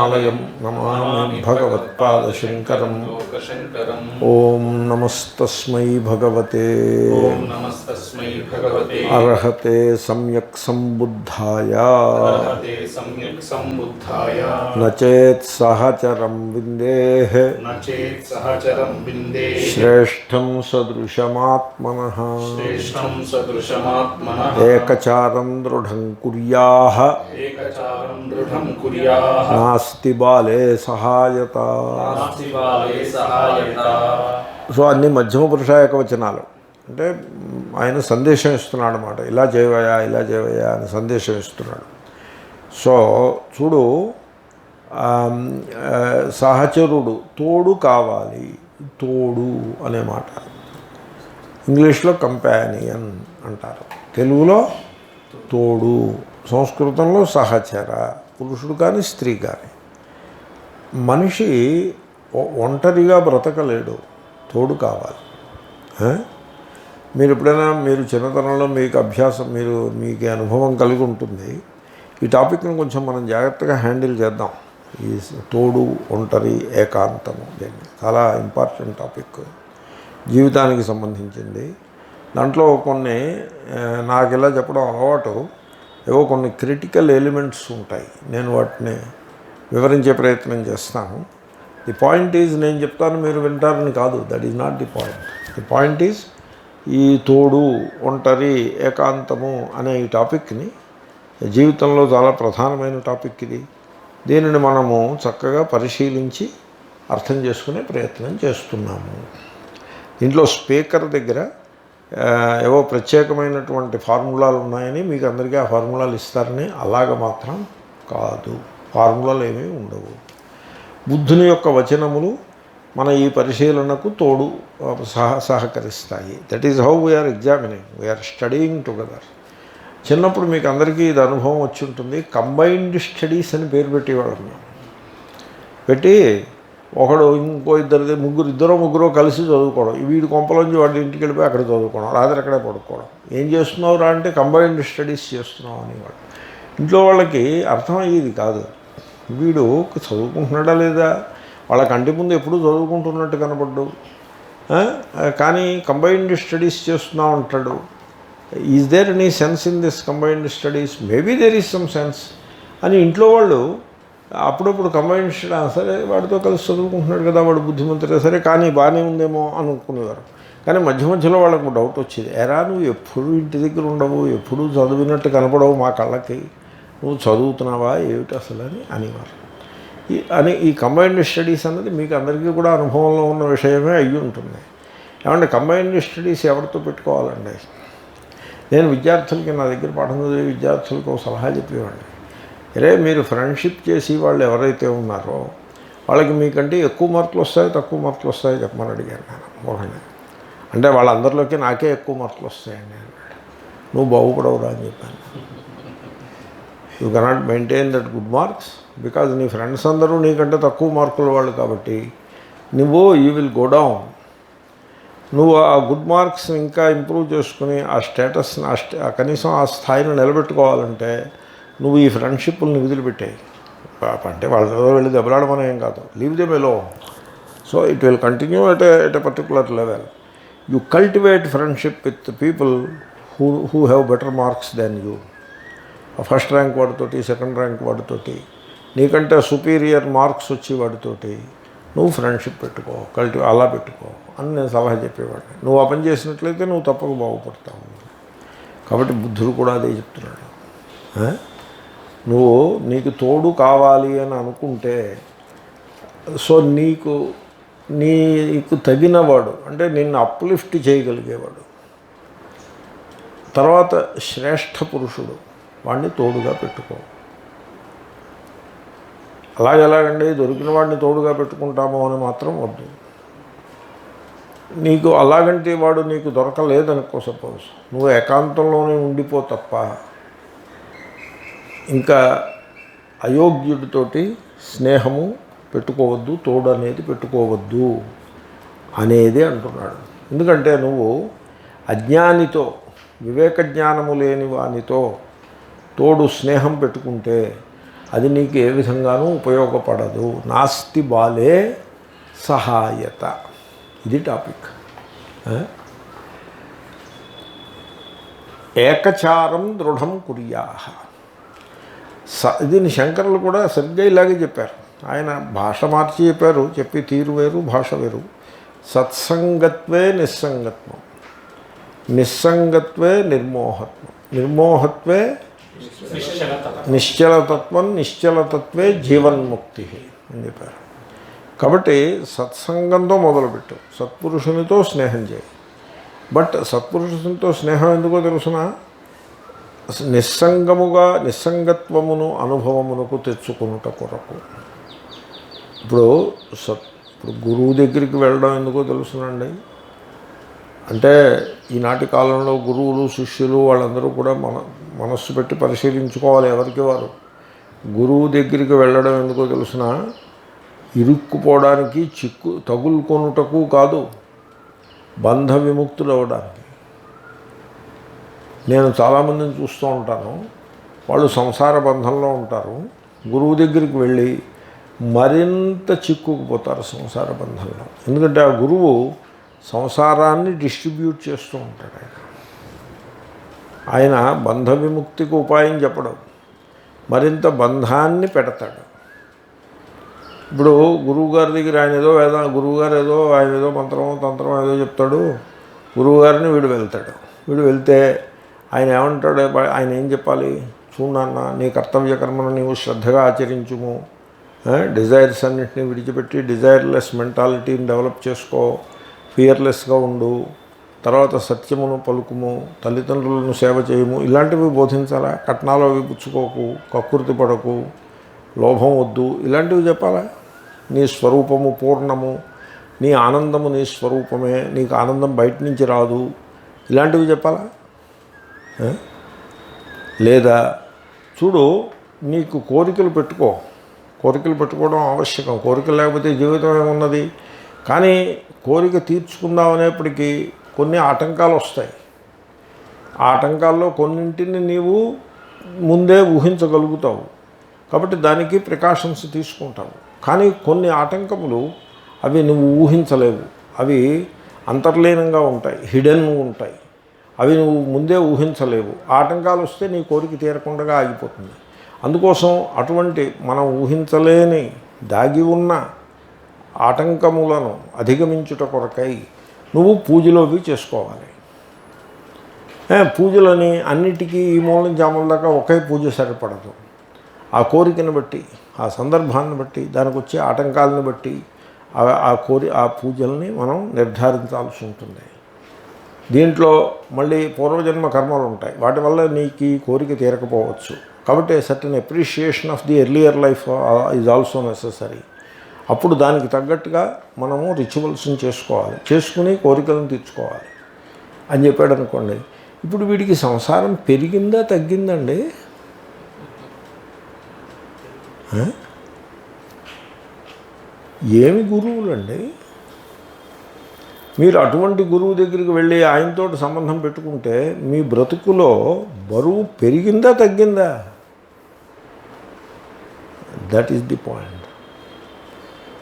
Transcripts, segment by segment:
ఆలయం నమామి భగవత్పాదశంకరం. ఓం నమస్తస్మై భగవతే అర్హతే సమ్యక్ సంబుద్ధాయ నచేత్ సహచరం విందేః శ్రేష్టం సదృశమాత్మనః ఏకచారం దృఢం కుర్యాః నాస్తి బాలే సహాయత. సో అన్ని మధ్యమ పురుష ఏకవచనాలు. అంటే ఆయన సందేశం ఇస్తున్నాడు అన్నమాట. ఇలా చేయవయా ఇలా చేయవయా అని సందేశం ఇస్తున్నాడు. సో చూడు, సహచరుడు తోడు కావాలి. తోడు అనే మాట ఇంగ్లీష్లో కంపానియన్ అంటారు, తెలుగులో తోడు, సంస్కృతంలో సహచర. పురుషుడు కానీ స్త్రీ కానీ. మనిషి ఒంటరిగా బ్రతకలేడు, తోడు కావాలి. మీరు ఎప్పుడైనా మీరు చిన్నతనంలో మీకు అభ్యాసం మీకు అనుభవం కలిగి ఉంటుంది. ఈ టాపిక్ని కొంచెం మనం జాగ్రత్తగా హ్యాండిల్ చేద్దాం. ఈ తోడు, ఒంటరి, ఏకాంతము, చాలా ఇంపార్టెంట్ టాపిక్, జీవితానికి సంబంధించింది. దాంట్లో కొన్ని నాకు ఇలా చెప్పడం అలవాటు. ఏవో కొన్ని క్రిటికల్ ఎలిమెంట్స్ ఉంటాయి, నేను వాటిని వివరించే ప్రయత్నం చేస్తాను. ది పాయింట్ ఈజ్, నేను చెప్తాను మీరు వింటారని కాదు, that is not the point. The point is ఈ తోడు, ఒంటరి, ఏకాంతము అనే ఈ టాపిక్ని జీవితంలో చాలా ప్రధానమైన టాపిక్ ఇది. దీనిని మనము చక్కగా పరిశీలించి అర్థం చేసుకునే ప్రయత్నం చేస్తున్నాము. దీంట్లో స్పీకర్ దగ్గర ఏవో ప్రత్యేకమైనటువంటి ఫార్ములాలు ఉన్నాయని మీకు అందరికీ ఆ ఫార్ములాలు ఇస్తారని అలాగ మాత్రం కాదు. ఫార్ములాలు ఏమీ ఉండవు. బుద్ధుని యొక్క వచనములు మన ఈ పరిశీలనకు తోడు సహకరిస్తాయి. That is how we're examining, we're studying together. చిన్నప్పుడు మీకు అందరికీ ఇది అనుభవం వచ్చి ఉంటుంది. కంబైన్డ్ స్టడీస్ అని పేరు పెట్టేవాళ్ళం. పెట్టి ఒకడు ఇంకో ఇద్దరు ముగ్గురు కలిసి చదువుకోవడం. వీడి కొంపలోంచి వాడి ఇంటికి వెళ్ళిపోయి అక్కడ చదువుకోవడం, రాత్రి అక్కడే పడుకోవడం. ఏం చేస్తున్నావు రా అంటే కంబైన్డ్ స్టడీస్ చేస్తున్నావు అనేవాడు. ఇంట్లో వాళ్ళకి అర్థమయ్యేది కాదు. వీడు చదువుకుంటున్నాడా లేదా, వాళ్ళ కంటి ముందు ఎప్పుడూ చదువుకుంటున్నట్టు కనపడ్డు, కానీ కంబైన్డ్ స్టడీస్ చేస్తున్నావు అంటాడు. Is there any sense in this combined studies? Maybe there is some sense అని ఇంట్లో వాళ్ళు అప్పుడప్పుడు కంబైన్డ్ స్టడీ, సరే వాడితో కలిసి చదువుకుంటున్నాడు కదా, వాడు బుద్ధిమంతుడే, సరే కానీ బాగానే ఉందేమో అనుకునేవారు. కానీ మధ్య మధ్యలో వాళ్ళకు డౌట్ వచ్చేది, ఎరా నువ్వు ఎప్పుడు ఇంటి దగ్గర ఉండవు, ఎప్పుడూ చదివినట్టు కనపడవు మా కళ్ళకి, నువ్వు చదువుతున్నావా ఏమిటి అసలు అని అనేవారు. ఈ కంబైన్డ్ స్టడీస్ అన్నది మీకు అందరికీ కూడా అనుభవంలో ఉన్న విషయమే అయ్యి ఉంటుంది. ఏమంటే కంబైన్డ్ స్టడీస్ ఎవరితో పెట్టుకోవాలండి? నేను విద్యార్థులకి, నా దగ్గర పాఠం చదివే విద్యార్థులకు ఒక సలహా చెప్పేవాడిని. అరే మీరు ఫ్రెండ్షిప్ చేసి వాళ్ళు ఎవరైతే ఉన్నారో వాళ్ళకి మీకంటే ఎక్కువ మార్కులు వస్తాయి తక్కువ మార్కులు వస్తాయి చెప్పమని అడిగాను నేను ఒకరిని. అంటే వాళ్ళందరిలోకి నాకే ఎక్కువ మార్కులు వస్తాయండి అన్నాడు. నువ్వు బాగుపడవురా అని చెప్పాను. You cannot maintain that good marks because నీ ఫ్రెండ్స్ అందరూ నీకంటే తక్కువ మార్కుల వాళ్ళు కాబట్టి నువ్వు యూ విల్ గో డౌన్. నువ్వు ఆ గుడ్ మార్క్స్ ఇంకా ఇంప్రూవ్ చేసుకుని ఆ స్టేటస్ని కనీసం ఆ స్థాయిని నిలబెట్టుకోవాలంటే నువ్వు ఈ ఫ్రెండ్షిప్ని వదిలిపెట్టాయి. అంటే వాళ్ళతో వెళ్ళి దెబ్బలాడమని ఏం కాదు, leave them alone. So it will continue at a particular level. You cultivate friendship with people who have better marks than you. First rank వాడితోటి, సెకండ్ ర్యాంక్ వాడితోటి, నీకంటే సుపీరియర్ మార్క్స్ వచ్చి వాడితోటి నువ్వు ఫ్రెండ్షిప్ పెట్టుకో, అలా పెట్టుకో అని నేను సలహా చెప్పేవాడిని. నువ్వు ఆ పని చేసినట్లయితే నువ్వు తప్పక బాగుపడతావు. కాబట్టి బుద్ధుడు కూడా అదే చెప్తున్నాడు. నీకు తోడు కావాలి అని అనుకుంటే, సో నీకు తగినవాడు అంటే నిన్ను అప్లిఫ్ట్ చేయగలిగేవాడు, తర్వాత శ్రేష్ఠ పురుషుడు, వాడిని తోడుగా పెట్టుకో. ఎలాగండి దొరికిన వాడిని తోడుగా పెట్టుకుంటామో అని మాత్రం వద్దు. నీకు అలాగంటే వాడు నీకు దొరకలేదనుకో, సపోజ్ నువ్వు ఏకాంతంలోనే ఉండిపో తప్ప ఇంకా అయోగ్యుడితోటి స్నేహము పెట్టుకోవద్దు, తోడు అనేది పెట్టుకోవద్దు అనేది అంటున్నాడు. ఎందుకంటే నువ్వు అజ్ఞానితో, వివేక జ్ఞానము లేని వానితో తోడు స్నేహం పెట్టుకుంటే అది నీకు ఏ విధంగానూ ఉపయోగపడదు. నాస్తి బాలే సహాయత. ఇది టాపిక్. ఏకచారం దృఢం కుర్యాః. దీన్ని శంకరులు కూడా సరిగ్గా ఇలాగే చెప్పారు. ఆయన భాష మార్చి చెప్పారు, చెప్పి తీరు వేరు, భాష వేరు. సత్సంగత్వే నిస్సంగత్వం, నిస్సంగత్వే నిర్మోహత్వం, నిర్మోహత్వే నిశ్చలతత్వం, నిశ్చలతత్వే జీవన్ముక్తి అని చెప్పారు. కాబట్టి సత్సంగంతో మొదలుపెట్టు, సత్పురుషునితో స్నేహం చేయి. బట్ సత్పురుషునితో స్నేహం ఎందుకో తెలుసునా? నిస్సంగత్వమును అనుభవమునకు తెచ్చుకునుట కొరకు. ఇప్పుడు గురువు దగ్గరికి వెళ్ళడం ఎందుకో తెలుసునండి. అంటే ఈనాటి కాలంలో గురువులు శిష్యులు వాళ్ళందరూ కూడా మనస్సు పెట్టి పరిశీలించుకోవాలి ఎవరికి వారు. గురువు దగ్గరికి వెళ్ళడం ఎందుకో తెలుసునా? ఇరుక్కుపోవడానికి, తగులుకొనుటకు కాదు, బంధ విముక్తులు అవ్వడానికి. నేను చాలామందిని చూస్తూ ఉంటాను, వాళ్ళు సంసార బంధంలో ఉంటారు. గురువు దగ్గరికి వెళ్ళి మరింత చిక్కుకుపోతారు సంసార బంధంలో. ఎందుకంటే ఆ గురువు సంసారాన్ని డిస్ట్రిబ్యూట్ చేస్తూ ఉంటాడు. ఆయన బంధ విముక్తికి ఉపాయం చెప్పడం, మరింత బంధాన్ని పెడతాడు. ఇప్పుడు గురువుగారి దగ్గర ఆయన ఏదో మంత్రమో తంత్రమో ఏదో చెప్తాడు. గురువుగారిని వీడు వెళ్తాడు. వీడు వెళ్తే ఆయన ఏమంటాడు? ఆయన ఏం చెప్పాలి? చూడన్నా, నీ కర్తవ్య కర్మను నీవు శ్రద్ధగా ఆచరించుము, డిజైర్స్ అన్నింటినీ విడిచిపెట్టి డిజైర్లెస్ మెంటాలిటీని డెవలప్ చేసుకో, ఫియర్లెస్గా ఉండు, తర్వాత సత్యమును పలుకుము, తల్లిదండ్రులను సేవ చేయము, ఇలాంటివి బోధించాలా? కట్నాలు అవి పుచ్చుకోకు, కక్కుర్తి పడకు, లోభం వద్దు, ఇలాంటివి చెప్పాలా? నీ స్వరూపము పూర్ణము, నీ ఆనందము నీ స్వరూపమే, నీకు ఆనందం బయట నుంచి రాదు, ఇలాంటివి చెప్పాలా? లేదా చూడు, నీకు కోరికలు పెట్టుకో, కోరికలు పెట్టుకోవడం ఆవశ్యకం. కోరికలు లేకపోతే జీవితం ఏమున్నది? కానీ కోరిక తీర్చుకుందాం అనేప్పటికీ కొన్ని ఆటంకాలు వస్తాయి. ఆ ఆటంకాల్లో కొన్నింటిని నీవు ముందే ఊహించగలుగుతావు, కాబట్టి దానికి ప్రికాషన్స్ తీసుకుంటావు. కానీ కొన్ని ఆటంకములు అవి నువ్వు ఊహించలేవు, అవి అంతర్లీనంగా ఉంటాయి, హిడెన్ ఉంటాయి, అవి నువ్వు ముందే ఊహించలేవు. ఆటంకాలు వస్తే నీ కోరిక తీరకుండా ఆగిపోతుంది. అందుకోసం అటువంటి మనం ఊహించలేని దాగి ఉన్న ఆటంకములను అధిగమించుట కొరకై నువ్వు పూజలోవి చేసుకోవాలి. పూజలని అన్నిటికీ ఈ మూలం జాముల దాకా ఒకే పూజ సరిపడదు. ఆ కోరికను బట్టి, ఆ సందర్భాన్ని బట్టి, దానికి వచ్చే ఆటంకాలను బట్టి ఆ పూజల్ని మనం నిర్ధారించాల్సి ఉంటుంది. దీంట్లో మళ్ళీ పూర్వజన్మ కర్మలు ఉంటాయి, వాటి వల్ల నీకు ఈ కోరిక తీరకపోవచ్చు. కాబట్టి certain appreciation of the earlier life is also necessary. అప్పుడు దానికి తగ్గట్టుగా మనము రిచువల్స్ని చేసుకోవాలి, చేసుకుని కోరికలను తీర్చుకోవాలి అని చెప్పాడు అనుకోండి. ఇప్పుడు వీడికి సంసారం పెరిగిందా తగ్గిందండి? ఏమి గురువులండి? మీరు అటువంటి గురువు దగ్గరికి వెళ్ళి ఆయనతో సంబంధం పెట్టుకుంటే మీ బ్రతుకులో బరువు పెరిగిందా తగ్గిందా? That is the point.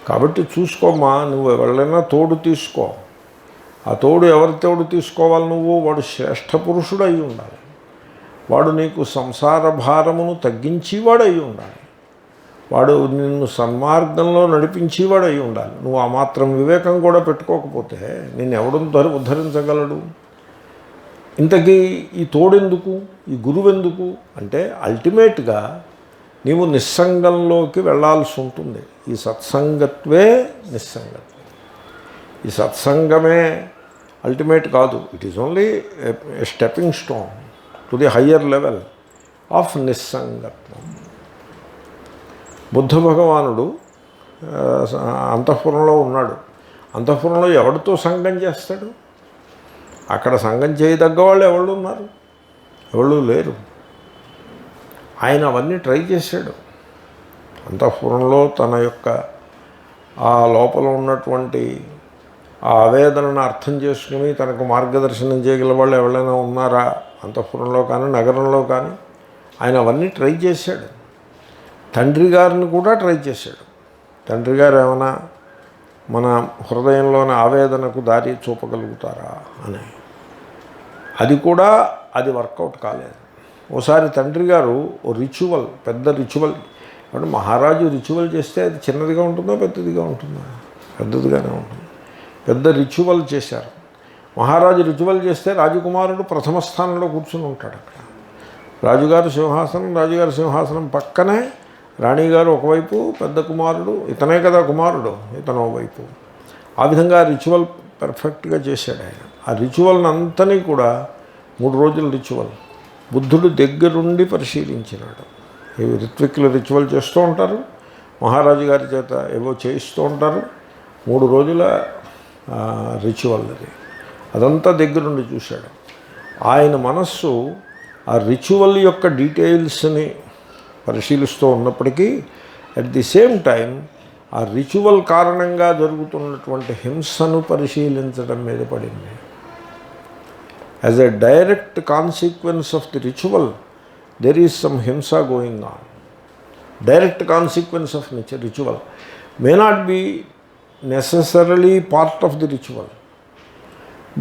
కాబట్టి చూసుకోమ్మా, నువ్వు ఎవరైనా తోడు తీసుకో. ఆ తోడు ఎవరి తోడు తీసుకోవాలి? వాడు శ్రేష్ఠ పురుషుడు అయి ఉండాలి, వాడు నీకు సంసార భారమును తగ్గించేవాడు అయి ఉండాలి, వాడు నిన్ను సన్మార్గంలో నడిపించేవాడు అయి ఉండాలి. నువ్వు ఆ మాత్రం వివేకం కూడా పెట్టుకోకపోతే నిన్ను ఎవడు ఉద్ధరించగలడు? ఇంతకీ ఈ తోడెందుకు, ఈ గురువెందుకు అంటే అల్టిమేట్గా నీవు నిస్సంగంలోకి వెళ్ళాల్సి ఉంటుంది. ఈ సత్సంగత్వే నిస్సంగత్వం. ఈ సత్సంగమే అల్టిమేట్ కాదు, it is only a stepping stone to the higher level of నిస్సంగత్వం. బుద్ధ భగవానుడు అంతఃపురంలో ఉన్నాడు. అంతఃపురంలో ఎవరితో సంఘం చేస్తాడు? అక్కడ సంఘం చేయదగ్గ వాళ్ళు ఎవరు ఉన్నారు? ఎవరు లేరు. ఆయన అవన్నీ ట్రై చేశాడు. అంతఃపురంలో తన యొక్క ఆ లోపల ఉన్నటువంటి ఆ ఆవేదనను అర్థం చేసుకుని తనకు మార్గదర్శనం చేయగల వాళ్ళు ఎవరైనా ఉన్నారా అంతఃపురంలో కానీ నగరంలో కానీ? ఆయన అవన్నీ ట్రై చేశాడు. తండ్రి గారిని కూడా ట్రై చేశాడు. తండ్రి గారు ఏమైనా మన హృదయంలోని ఆవేదనకు దారి చూపగలుగుతారా అని. అది కూడా అది వర్కౌట్ కాలేదు. ఓసారి తండ్రి గారు ఓ రిచువల్, పెద్ద రిచువల్, అంటే మహారాజు రిచువల్ చేస్తే అది చిన్నదిగా ఉంటుందో పెద్దదిగా ఉంటుందో? పెద్దదిగానే ఉంటుంది. పెద్ద రిచువల్ చేశారు. మహారాజు రిచువల్ చేస్తే రాజకుమారుడు ప్రథమ స్థానంలో కూర్చుని ఉంటాడు. అక్కడ రాజుగారి సింహాసనం పక్కనే రాణిగారు ఒకవైపు, పెద్ద కుమారుడు, ఇతనే కదా కుమారుడు, ఇతను ఒకవైపు. ఆ విధంగా రిచువల్ పర్ఫెక్ట్గా చేశాడు ఆయన. ఆ రిచువల్ని అంతనీ కూడా 3 రోజుల రిచువల్ బుద్ధుడు దగ్గరుండి పరిశీలించినాడు. ఇవి రిత్విక్లు రిచువల్ చేస్తూ ఉంటారు, మహారాజు గారి చేత ఏవో చేయిస్తూ ఉంటారు. 3 రోజుల రిచువల్ అది. అదంతా దగ్గరుండి చూశాడు. ఆయన మనస్సు ఆ రిచువల్ యొక్క డీటెయిల్స్ని పరిశీలిస్తూ ఉన్నప్పటికీ అట్ ది సేమ్ టైం ఆ రిచువల్ కారణంగా జరుగుతున్నటువంటి హింసను పరిశీలించడం మీద పడింది. As a direct consequence of the ritual there is some హింస going on. Direct consequence of ritual may not be necessarily part of the ritual,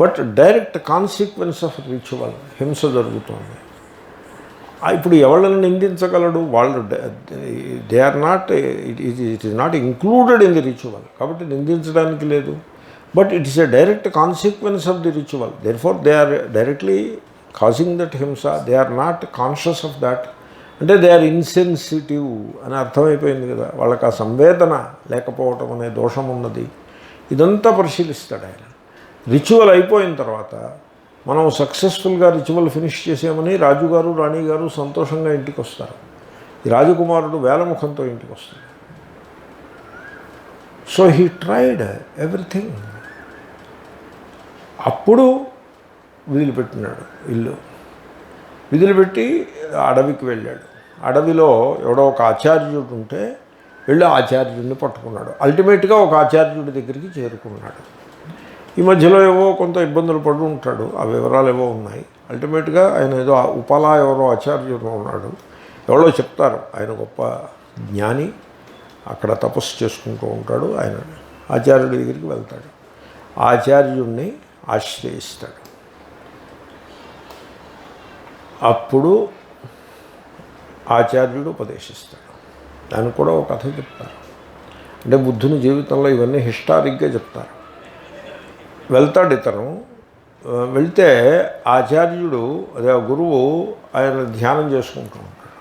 but direct consequence of ritual హింస జరుగుతుంది. ఇప్పుడు ఎవళ్ళని నిందించగలడు? వాళ్ళు they are not, it is not included in the ritual, కాబట్టి నిందించడానికి లేదు. But it is a direct consequence of the ritual, therefore they are directly causing that హింస. They are not conscious of that. అంటే they are insensitive అని అర్థమైపోయింది కదా. వాళ్ళకి ఆ సంవేదన లేకపోవటం అనే దోషం ఉన్నది. ఇదంతా పరిశీలిస్తాడు ఆయన. రిచువల్ అయిపోయిన తర్వాత మనం సక్సెస్ఫుల్గా రిచువల్ ఫినిష్ చేసామని రాజుగారు రాణిగారు సంతోషంగా ఇంటికి వస్తారు. ఈ రాజకుమారుడు వేలముఖంతో ఇంటికి వస్తాడు. So he tried everything. అప్పుడు వదిలిపెట్టినాడు ఇల్లు. వదిలిపెట్టి అడవికి వెళ్ళాడు. అడవిలో ఎవడో ఒక ఆచార్యుడు ఉంటే వెళ్ళి ఆచార్యుడిని పట్టుకున్నాడు. అల్టిమేట్గా ఒక ఆచార్యుడి దగ్గరికి చేరుకున్నాడు. ఈ మధ్యలో ఏవో కొంత ఇబ్బందులు పడు ఉంటాడు, ఆ వివరాలు ఏవో ఉన్నాయి. అల్టిమేట్గా ఆయన ఏదో ఉపలా ఎవరో ఆచార్యుడు ఉన్నాడు, ఎవరో చెప్తారు ఆయన గొప్ప జ్ఞాని, అక్కడ తపస్సు చేసుకుంటూ ఉంటాడు. ఆయన ఆచార్యుడి దగ్గరికి వెళ్తాడు, ఆచార్యుడిని ఆశ్రయిస్తాడు. అప్పుడు ఆచార్యుడు ఉపదేశిస్తాడు. దానికి కూడా ఒక కథ చెప్తారు. అంటే బుద్ధుని జీవితంలో ఇవన్నీ హిస్టారిక్గా చెప్తారు. వెళ్తాడు ఇతను. వెళ్తే ఆచార్యుడు, అదే ఆ గురువు, ఆయన ధ్యానం చేసుకుంటూ ఉంటాడు.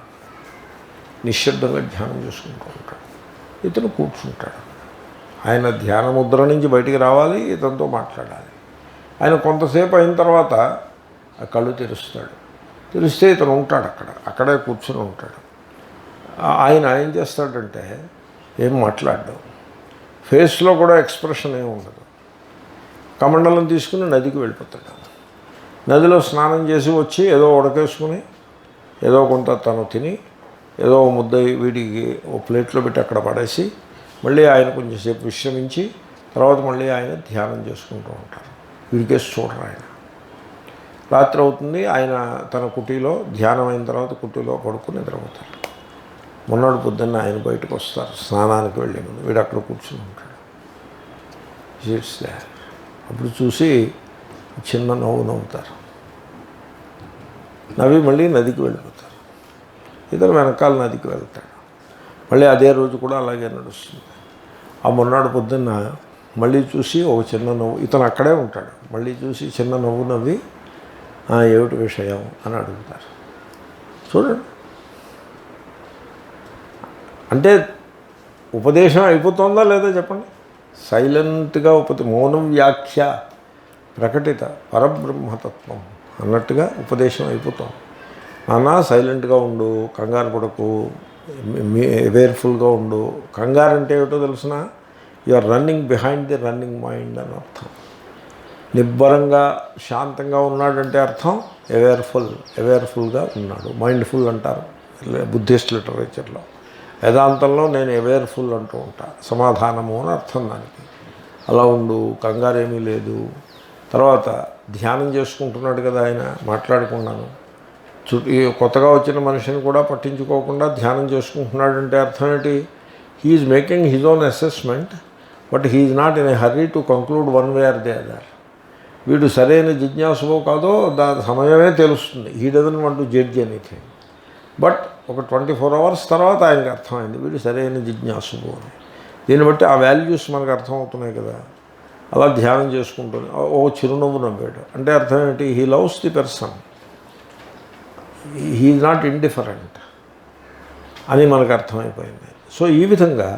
నిశ్శబ్దంగా ధ్యానం చేసుకుంటూ ఉంటాడు. ఇతను కూర్చుంటాడు. ఆయన ధ్యాన ముద్ర నుంచి బయటికి రావాలి, ఇతనితో మాట్లాడాలి. ఆయన కొంతసేపు అయిన తర్వాత ఆ కళ్ళు తెరుస్తాడు. తెరిస్తే ఇతను ఉంటాడు అక్కడే కూర్చొని ఉంటాడు. ఆయన ఏం చేస్తాడంటే ఏం మాట్లాడడం, ఫేస్లో కూడా ఎక్స్ప్రెషన్ ఏమి ఉండదు. కమండలం తీసుకుని నదికి వెళ్ళిపోతాడు. నదిలో స్నానం చేసి వచ్చి ఏదో ఉడకేసుకుని ఏదో కొంత తను తిని ఏదో ముద్ద వీడికి ఓ ప్లేట్లో పెట్టి అక్కడ పడేసి మళ్ళీ ఆయన కొంచెంసేపు విశ్రమించి తర్వాత మళ్ళీ ఆయన ధ్యానం చేసుకుంటూ ఉంటారు. వీడికేసి చూడరు ఆయన. రాత్రి అవుతుంది. ఆయన తన కుటీలో ధ్యానం అయిన తర్వాత కుటీలో పడుకుని నిద్రపోతారు. మొన్నటి పొద్దున్న ఆయన బయటకు వస్తారు స్నానానికి వెళ్ళే ముందు. వీడు అక్కడ కూర్చుని ఉంటాడు. It's they. అప్పుడు చూసి చిన్న నవ్వుతారు. నవ్వి మళ్ళీ నదికి వెళ్ళిపోతారు. ఇతను వెనకాల నదికి వెళ్తాడు. మళ్ళీ అదే రోజు కూడా అలాగే నడుస్తుంది. ఆ మొన్నటి పొద్దున్న మళ్ళీ చూసి ఒక చిన్న నవ్వు, ఇతను అక్కడే ఉంటాడు. మళ్ళీ చూసి చిన్న నవ్వు నవ్వి ఏమిటి విషయం అని అడుగుతారు. చూడండి, అంటే ఉపదేశం అయిపోతుందా లేదా చెప్పండి. సైలెంట్గా మౌనం వ్యాఖ్య ప్రకటిత పరబ్రహ్మతత్వం అన్నట్టుగా ఉపదేశం అయిపోతాం. నాన్న సైలెంట్గా ఉండు, కంగారు పడకు, అవేర్ఫుల్గా ఉండు. కంగారు అంటే ఏమిటో తెలుసిన, you are running behind the running mind అని అర్థం. నిబ్బరంగా శాంతంగా ఉన్నాడంటే అర్థం అవేర్ఫుల్గా ఉన్నాడు. మైండ్ఫుల్ అంటారు బుద్ధిస్ట్ లిటరేచర్లో. వేదాంతంలో నేను అవేర్ఫుల్ అంటూ ఉంటా, సమాధానము అని అర్థం దానికి. అలా ఉండు, కంగారేమీ లేదు. తర్వాత ధ్యానం చేసుకుంటున్నాడు కదా ఆయన, మాట్లాడుకున్నాను. ఈ కొత్తగా వచ్చిన మనిషిని కూడా పట్టించుకోకుండా ధ్యానం చేసుకుంటున్నాడంటే అర్థం ఏంటి? He's making his own assessment, but he's not in a hurry to conclude one way or the other. వీడు సరైన జిజ్ఞాసువో కాదో దాని సమయమే తెలుస్తుంది. He doesn't want to judge anything. But ఒక 24 అవర్స్ తర్వాత ఆయనకు అర్థమైంది వీడు సరైన జిజ్ఞాసువు అని. దీన్ని బట్టి ఆ వాల్యూస్ మనకు అర్థమవుతున్నాయి కదా. అలా ధ్యానం చేసుకుంటుంది. ఓ చిరునవ్వు నవ్వాడు అంటే అర్థం ఏంటి? He loves the person, he is not indifferent అని మనకు అర్థమైపోయింది. సో ఈ విధంగా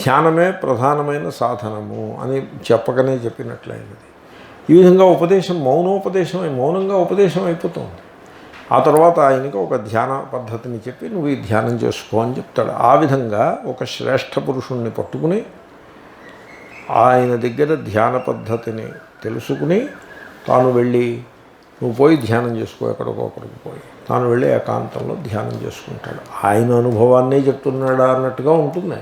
ధ్యానమే ప్రధానమైన సాధనము అని చెప్పకనే చెప్పినట్లయినది. ఈ విధంగా ఉపదేశం మౌనంగా ఉపదేశం అయిపోతుంది. ఆ తర్వాత ఆయనకి ఒక ధ్యాన పద్ధతిని చెప్పి నువ్వు ఈ ధ్యానం చేసుకో అని చెప్తాడు. ఆ విధంగా ఒక శ్రేష్ఠ పురుషుణ్ణి పట్టుకుని ఆయన దగ్గర ధ్యాన పద్ధతిని తెలుసుకుని తాను వెళ్ళి నువ్వు పోయి ధ్యానం చేసుకో, ఎక్కడికొకడికి పోయి తాను వెళ్ళి ఏకాంతంలో ధ్యానం చేసుకుంటాడు. ఆయన అనుభవాన్నే చెప్తున్నాడా అన్నట్టుగా ఉంటుంది.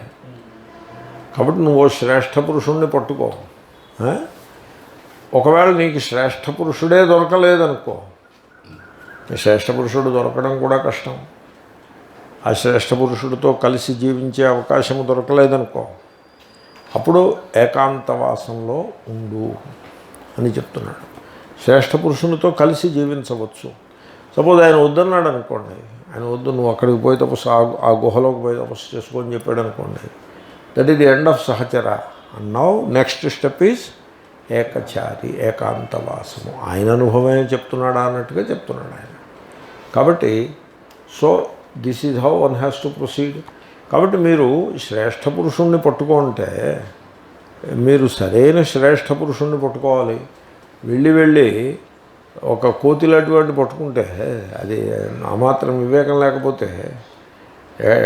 కాబట్టి నువ్వు శ్రేష్ఠ పురుషుణ్ణి పట్టుకో. ఒకవేళ నీకు శ్రేష్ఠ పురుషుడే దొరకలేదనుకో, శ్రేష్ఠ పురుషుడు దొరకడం కూడా కష్టం, ఆ శ్రేష్ఠ పురుషుడితో కలిసి జీవించే అవకాశం దొరకలేదనుకో, అప్పుడు ఏకాంతవాసంలో ఉండు అని చెప్తున్నాడు. శ్రేష్ఠ పురుషునితో కలిసి జీవించవచ్చు. సపోజ్ ఆయన వద్దన్నాడు అనుకోండి, ఆయన వద్దు నువ్వు అక్కడికి పోయి తపస్సు ఆ గుహలోకి పోయి తపస్సు చేసుకొని చెప్పాడు అనుకోండి, that is the end of సహచర. And now next step is ఏకచారి, ఏకాంతవాసము. ఆయన అనుభవమే చెప్తున్నాడా అన్నట్టుగా చెప్తున్నాడు ఆయన. కాబట్టి so this is how one has to proceed. కాబట్టి మీరు శ్రేష్ఠ పురుషుణ్ణి పట్టుకుంటే మీరు సరైన శ్రేష్ఠ పురుషుణ్ణి పట్టుకోవాలి. వెళ్ళి ఒక కోతిలాంటి వాడిని పట్టుకుంటే అది ఆ మాత్రం వివేకం లేకపోతే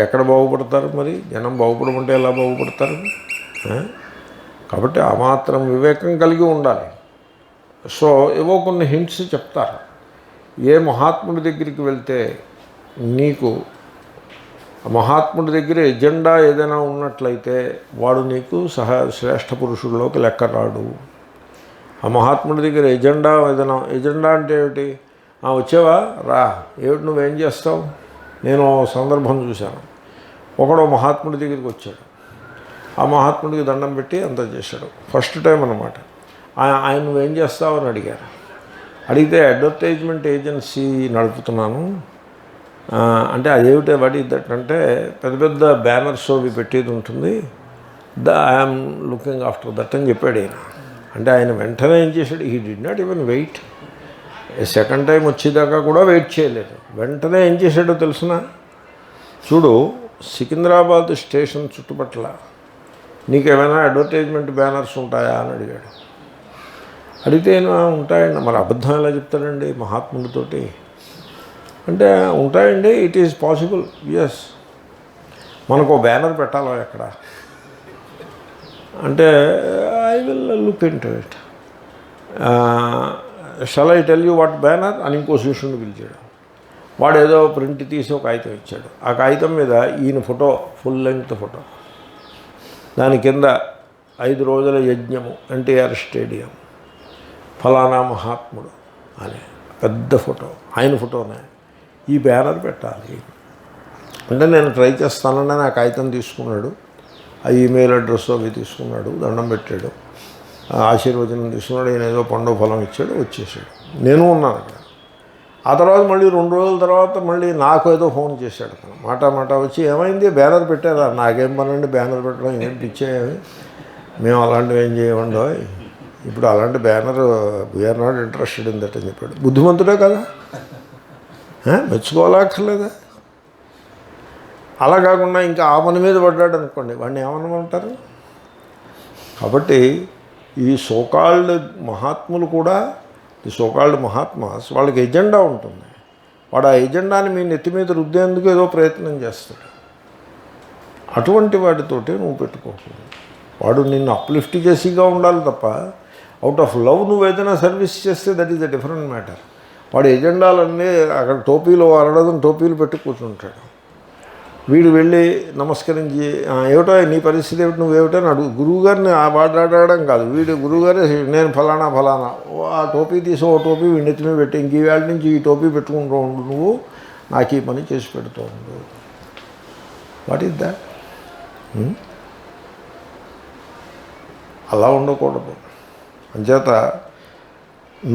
ఎక్కడ బాగుపడతారు? మరి జనం బాగుపడమంటే ఎలా బాగుపడతారు? కాబట్టి ఆ మాత్రం వివేకం కలిగి ఉండాలి. సో ఏవో కొన్ని హింట్స్ చెప్తారు. ఏ మహాత్ముడి దగ్గరికి వెళ్తే నీకు మహాత్ముడి దగ్గర ఎజెండా ఏదైనా ఉన్నట్లయితే వాడు నీకు శ్రేష్ఠ పురుషుల్లోకి లెక్క రాడు. ఆ మహాత్ముడి దగ్గర ఎజెండా అంటే ఏమిటి? వచ్చావా రా, ఏమిటి నువ్వేం చేస్తావు? నేను సందర్భం చూశాను. ఒకడో మహాత్ముడి దగ్గరికి వచ్చాడు. ఆ మహాత్ముడికి దండం పెట్టి అంతా చేశాడు. ఫస్ట్ టైం అన్నమాట. ఆయన నువ్వేం చేస్తావు అని అడిగారు. అడిగితే అడ్వర్టైజ్మెంట్ ఏజెన్సీ నడుపుతున్నాను అంటే అదేమిటే వాడి అంటే పెద్ద పెద్ద బ్యానర్స్ అవి పెట్టేది ఉంటుంది, ఐఎమ్ లుకింగ్ ఆఫ్టర్ దట్ అని చెప్పాడు ఆయన. అంటే ఆయన వెంటనే ఏం చేశాడు? He did not even wait. Second time వచ్చేదాకా కూడా వెయిట్ చేయలేదు. వెంటనే ఏం చేశాడో తెలుసిన? చూడు, సికింద్రాబాద్ స్టేషన్ చుట్టుపక్కల నీకేమైనా అడ్వర్టైజ్మెంట్ బ్యానర్స్ ఉంటాయా అని అడిగాడు. అడిగితే ఉంటాయండి. మరి అబద్ధం ఎలా చెప్తాడండి మహాత్ముడితోటి? అంటే ఉంటాయండి, ఇట్ ఈజ్ పాసిబుల్. ఎస్, మనకు బ్యానర్ పెట్టాలో ఎక్కడ అంటే I will look in to it. Shall I tell you what banner అని ఇంకో శిష్యుని పిలిచాడు. వాడు ఏదో ప్రింట్ తీసి ఒక కాగితం ఇచ్చాడు. ఆ కాగితం మీద ఈయన ఫోటో, ఫుల్ లెంగ్త్ ఫోటో, దాని కింద 5 రోజుల యజ్ఞము, ఎన్టీఆర్ స్టేడియం, ఫలానా మహాత్ముడు అని పెద్ద ఫోటో, ఆయన ఫోటోనే. ఈ బ్యానర్ పెట్టాలి అంటే నేను ట్రై చేస్తానని ఆ కాగితం తీసుకున్నాడు. ఆ ఈమెయిల్ అడ్రస్ అవి తీసుకున్నాడు, దండం పెట్టాడు, ఆశీర్వచనం తీసుకున్నాడు. ఈయన ఏదో పండు ఫలం ఇచ్చాడు, వచ్చేసాడు. నేను ఉన్నాను అక్కడ. ఆ తర్వాత మళ్ళీ 2 రోజుల తర్వాత మళ్ళీ నాకు ఏదో ఫోన్ చేశాడు. మాట వచ్చి ఏమైంది బ్యానర్ పెట్టారా? నాకేం పనండి బ్యానర్ పెట్టడం, ఏం పిచ్చేవి, మేము అలాంటివి ఏం చేయమండో, ఇప్పుడు అలాంటి banner we are not interested in that అని చెప్పాడు. బుద్ధిమంతుడే కదా, మెచ్చుకోవాలక్కర్లేదా? అలా కాకుండా ఇంకా ఆ పని మీద పడ్డాడు అనుకోండి, వాడిని ఏమనమంటారు? కాబట్టి ఈ సోకాల్డ్ మహాత్ములు కూడా, ఈ సోకాల్డ్ మహాత్మాస్, వాళ్ళకి ఎజెండా ఉంటుంది. వాడు ఆ ఎజెండాని మీ నెత్తి మీద రుద్దేందుకు ఏదో ప్రయత్నం చేస్తాడు. అటువంటి వాటితోటి నువ్వు పెట్టుకోకూడదు. వాడు నిన్ను అప్లిఫ్ట్ చేసిగా ఉండాలి తప్ప అవుట్ ఆఫ్ లవ్ నువ్వు ఏదైనా సర్వీస్ చేస్తే that is a different matter. వాడు ఎజెండాలన్నీ అక్కడ టోపీలు అరడదని టోపీలు పెట్టి కూర్చుంటాడు. వీడు వెళ్ళి నమస్కరించి ఏమిటో నీ పరిస్థితి ఏమిటి నువ్వేమిటో అని అడుగు. గురువుగారిని వాడాడడం కాదు, వీడు గురువుగారే నేను ఫలానా ఆ టోపీ తీసి ఓ టోపీ వీడి మీద పెట్టి ఇంక ఈవేళ నుంచి ఈ టోపీ పెట్టుకుంటూ ఉండు, నువ్వు నాకు ఈ పని చేసి పెడుతూ ఉండు. What is that? అలా ఉండకూడదు. అంచేత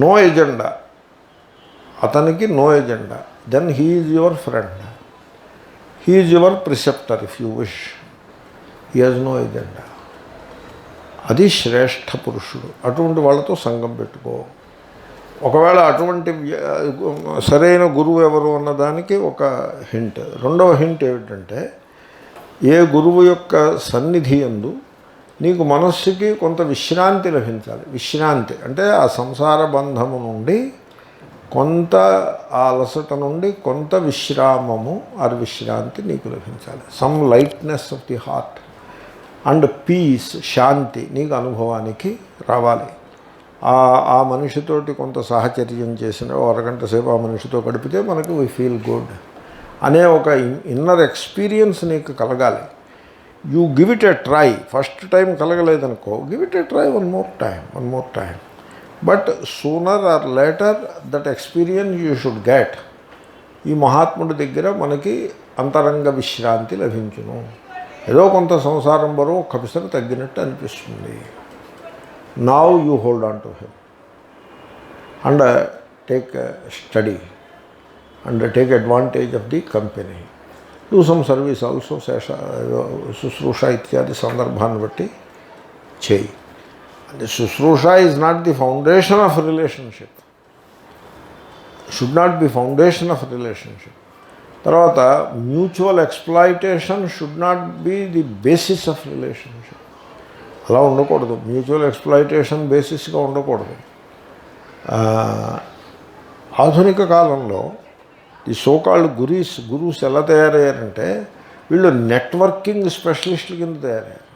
నో ఎజెండా, అతనికి no agenda, then he is your friend, he is your preceptor if you wish, he has no agenda. అది శ్రేష్ఠ పురుషుడు. అటువంటి వాళ్ళతో సంఘం పెట్టుకో. ఒకవేళ అటువంటి సరైన గురువు ఎవరు అన్నదానికి ఒక హింట్. రెండవ హింట్ ఏమిటంటే, ఏ గురువు యొక్క సన్నిధి యందు నీకు మనస్సుకి కొంత విశ్రాంతి లభించాలి. విశ్రాంతి అంటే ఆ సంసార బంధము నుండి కొంత, ఆ అలసట నుండి కొంత విశ్రామము ఆర్ విశ్రాంతి నీకు లభించాలి. Some lightness of the heart and peace, శాంతి నీకు అనుభవానికి రావాలి. ఆ మనిషితోటి కొంత సాహచర్యం చేసిన అరగంట సేపు ఆ మనిషితో గడిపితే మనకు వీ ఫీల్ గుడ్ అనే ఒక ఇన్నర్ ఎక్స్పీరియన్స్ నీకు కలగాలి. You give it a try. First time కలగలేదనుకో, give it a try one more time. But sooner or later that experience you should get. ఈ మహాత్ముడి దగ్గర మనకి అంతరంగ విశ్రాంతి లభించును. ఏదో కొంత సంసారం బరువు ఒక్క పిసరు తగ్గినట్టు అనిపిస్తుంది. Now you hold on to him and take study and take advantage of the company. Do some service also, శుశ్రూష ఇత్యాది సందర్భాన్ని బట్టి చేయి. అంటే శుశ్రూష is not the foundation of relationship, should not be foundation of relationship. తర్వాత mutual exploitation should not be the basis of relationship. అలా ఉండకూడదు. మ్యూచువల్ ఎక్స్ప్లాయిటేషన్ బేసిస్గా ఉండకూడదు. ఆధునిక కాలంలో ఈ సోకాల్డ్ గురూస్ ఎలా తయారయ్యారంటే, వీళ్ళు నెట్వర్కింగ్ స్పెషలిస్టుల కింద తయారయ్యారు.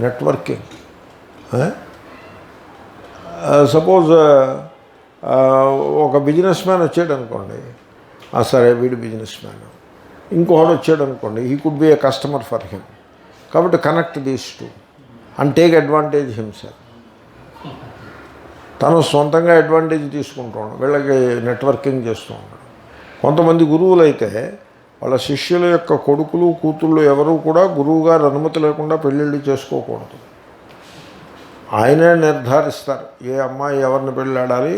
నెట్వర్కింగ్. సపోజ్ ఒక బిజినెస్ మ్యాన్ వచ్చాడు అనుకోండి, సరే వీడు బిజినెస్ మ్యాన్, ఇంకొకడు వచ్చాడు అనుకోండి, he could be a customer for him. కాబట్టి connect these two and take advantage himself. తను సొంతంగా అడ్వాంటేజ్ తీసుకుంటూ ఉన్నాడు, వీళ్ళకి నెట్వర్కింగ్ చేస్తూ ఉన్నాడు. కొంతమంది గురువులు అయితే వాళ్ళ శిష్యుల యొక్క కొడుకులు కూతుళ్ళు ఎవరు కూడా గురువుగారు అనుమతి లేకుండా పెళ్ళిళ్ళు చేసుకోకూడదు. ఆయనే నిర్ధారిస్తారు ఏ అమ్మాయి ఎవరిని పెళ్ళాడాలి,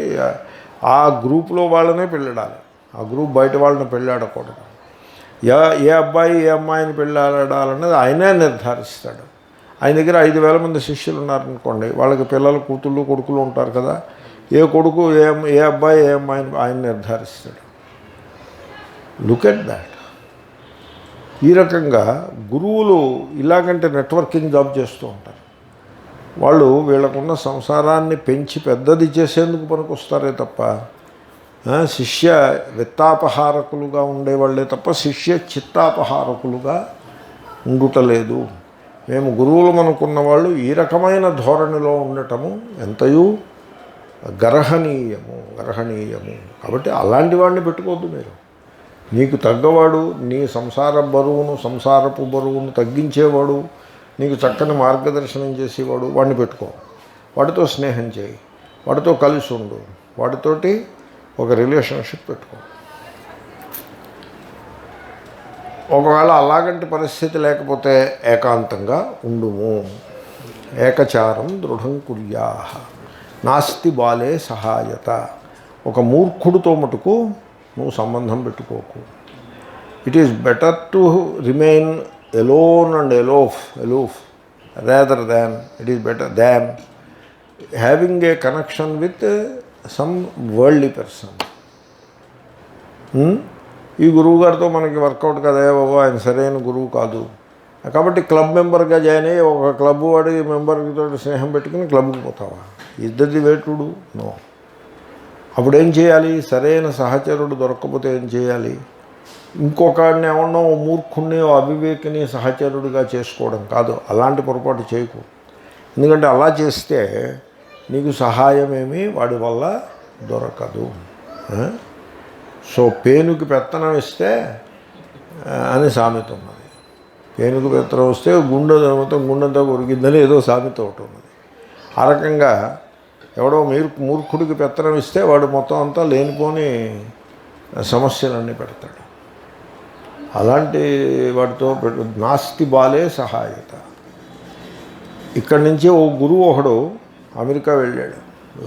ఆ గ్రూప్లో వాళ్ళనే పెళ్ళాడాలి, ఆ గ్రూప్ బయట వాళ్ళని పెళ్ళాడకూడదు. ఏ అబ్బాయి ఏ అమ్మాయిని పెళ్ళాడాలన్నది ఆయనే నిర్ధారిస్తాడు. ఆయన దగ్గర 5,000 మంది శిష్యులు ఉన్నారనుకోండి, వాళ్ళకి పిల్లలు కూతుళ్ళు కొడుకులు ఉంటారు కదా, ఏ కొడుకు ఏ అబ్బాయి ఏ అమ్మాయిని ఆయన నిర్ధారిస్తాడు. Look at that. ఈ రకంగా గురువులు ఇలాగంటే నెట్వర్కింగ్ జాబ్ చేస్తూ ఉంటారు. వాళ్ళు వీళ్ళకున్న సంసారాన్ని పెంచి పెద్దది చేసేందుకు పనికొస్తారే తప్ప శిష్య విత్తాపహారకులుగా ఉండేవాళ్ళే తప్ప శిష్య చిత్తాపహారకులుగా ఉండుటలేదు. మేము గురువులు అనుకున్న వాళ్ళు ఈ రకమైన ధోరణిలో ఉండటము ఎంతయూ గర్హనీయము. కాబట్టి అలాంటి వాడిని పెట్టుకోవద్దు మీరు. నీకు తగ్గవాడు, నీ సంసారపు బరువును తగ్గించేవాడు, నీకు చక్కని మార్గదర్శనం చేసేవాడు, వాడిని పెట్టుకో. వాడితో స్నేహం చేయి, వాడితో కలిసి ఉండు, వాడితోటి ఒక రిలేషన్షిప్ పెట్టుకో. ఒకవేళ అలాగంటి పరిస్థితి లేకపోతే ఏకాంతంగా ఉండుము. ఏకచారం దృఢం కుర్యాః నాస్తి బాలే సహాయత. ఒక మూర్ఖుడితో మటుకు నువ్వు సంబంధం పెట్టుకోకు. It is better to remain alone and aloof rather than it is better than having a connection with some worldly person. ఈ గురువు గారితో మనకి వర్కౌట్ కదా బాబు, ఆయన సరైన గురువు కాదు కాబట్టి క్లబ్ మెంబర్గా జాయిన్ అయ్యి ఒక క్లబ్ వాడి మెంబర్తో స్నేహం పెట్టుకుని క్లబ్కి పోతావా? ఇద్దరిది వేటుడు నో. అప్పుడేం చేయాలి? సరైన సహచరుడు దొరక్కపోతే ఏం చేయాలి? ఇంకొకడిని ఏమన్నా మూర్ఖుణ్ణి అవివేకిని సహచరుడిగా చేసుకోవడం కాదు. అలాంటి పొరపాటు చేయకు. ఎందుకంటే అలా చేస్తే నీకు సహాయమేమీ వాడి వల్ల దొరకదు. సో పేనుకి పెత్తనం ఇస్తే అని సామెత ఉన్నది. పేనుకు పెత్తనం వస్తే గుండె మొత్తం గుండెంతా కొరికిందని ఏదో సామెత ఒకటి ఉన్నది. ఆ రకంగా ఎవడో మూర్ఖుడికి పెత్తనం ఇస్తే వాడు మొత్తం అంతా లేనిపోని సమస్యలన్నీ పెడతాడు. అలాంటి వాటితో నాస్తి బాలే సహాయత. ఇక్కడి నుంచి ఓ గురువు ఒకడు అమెరికా వెళ్ళాడు.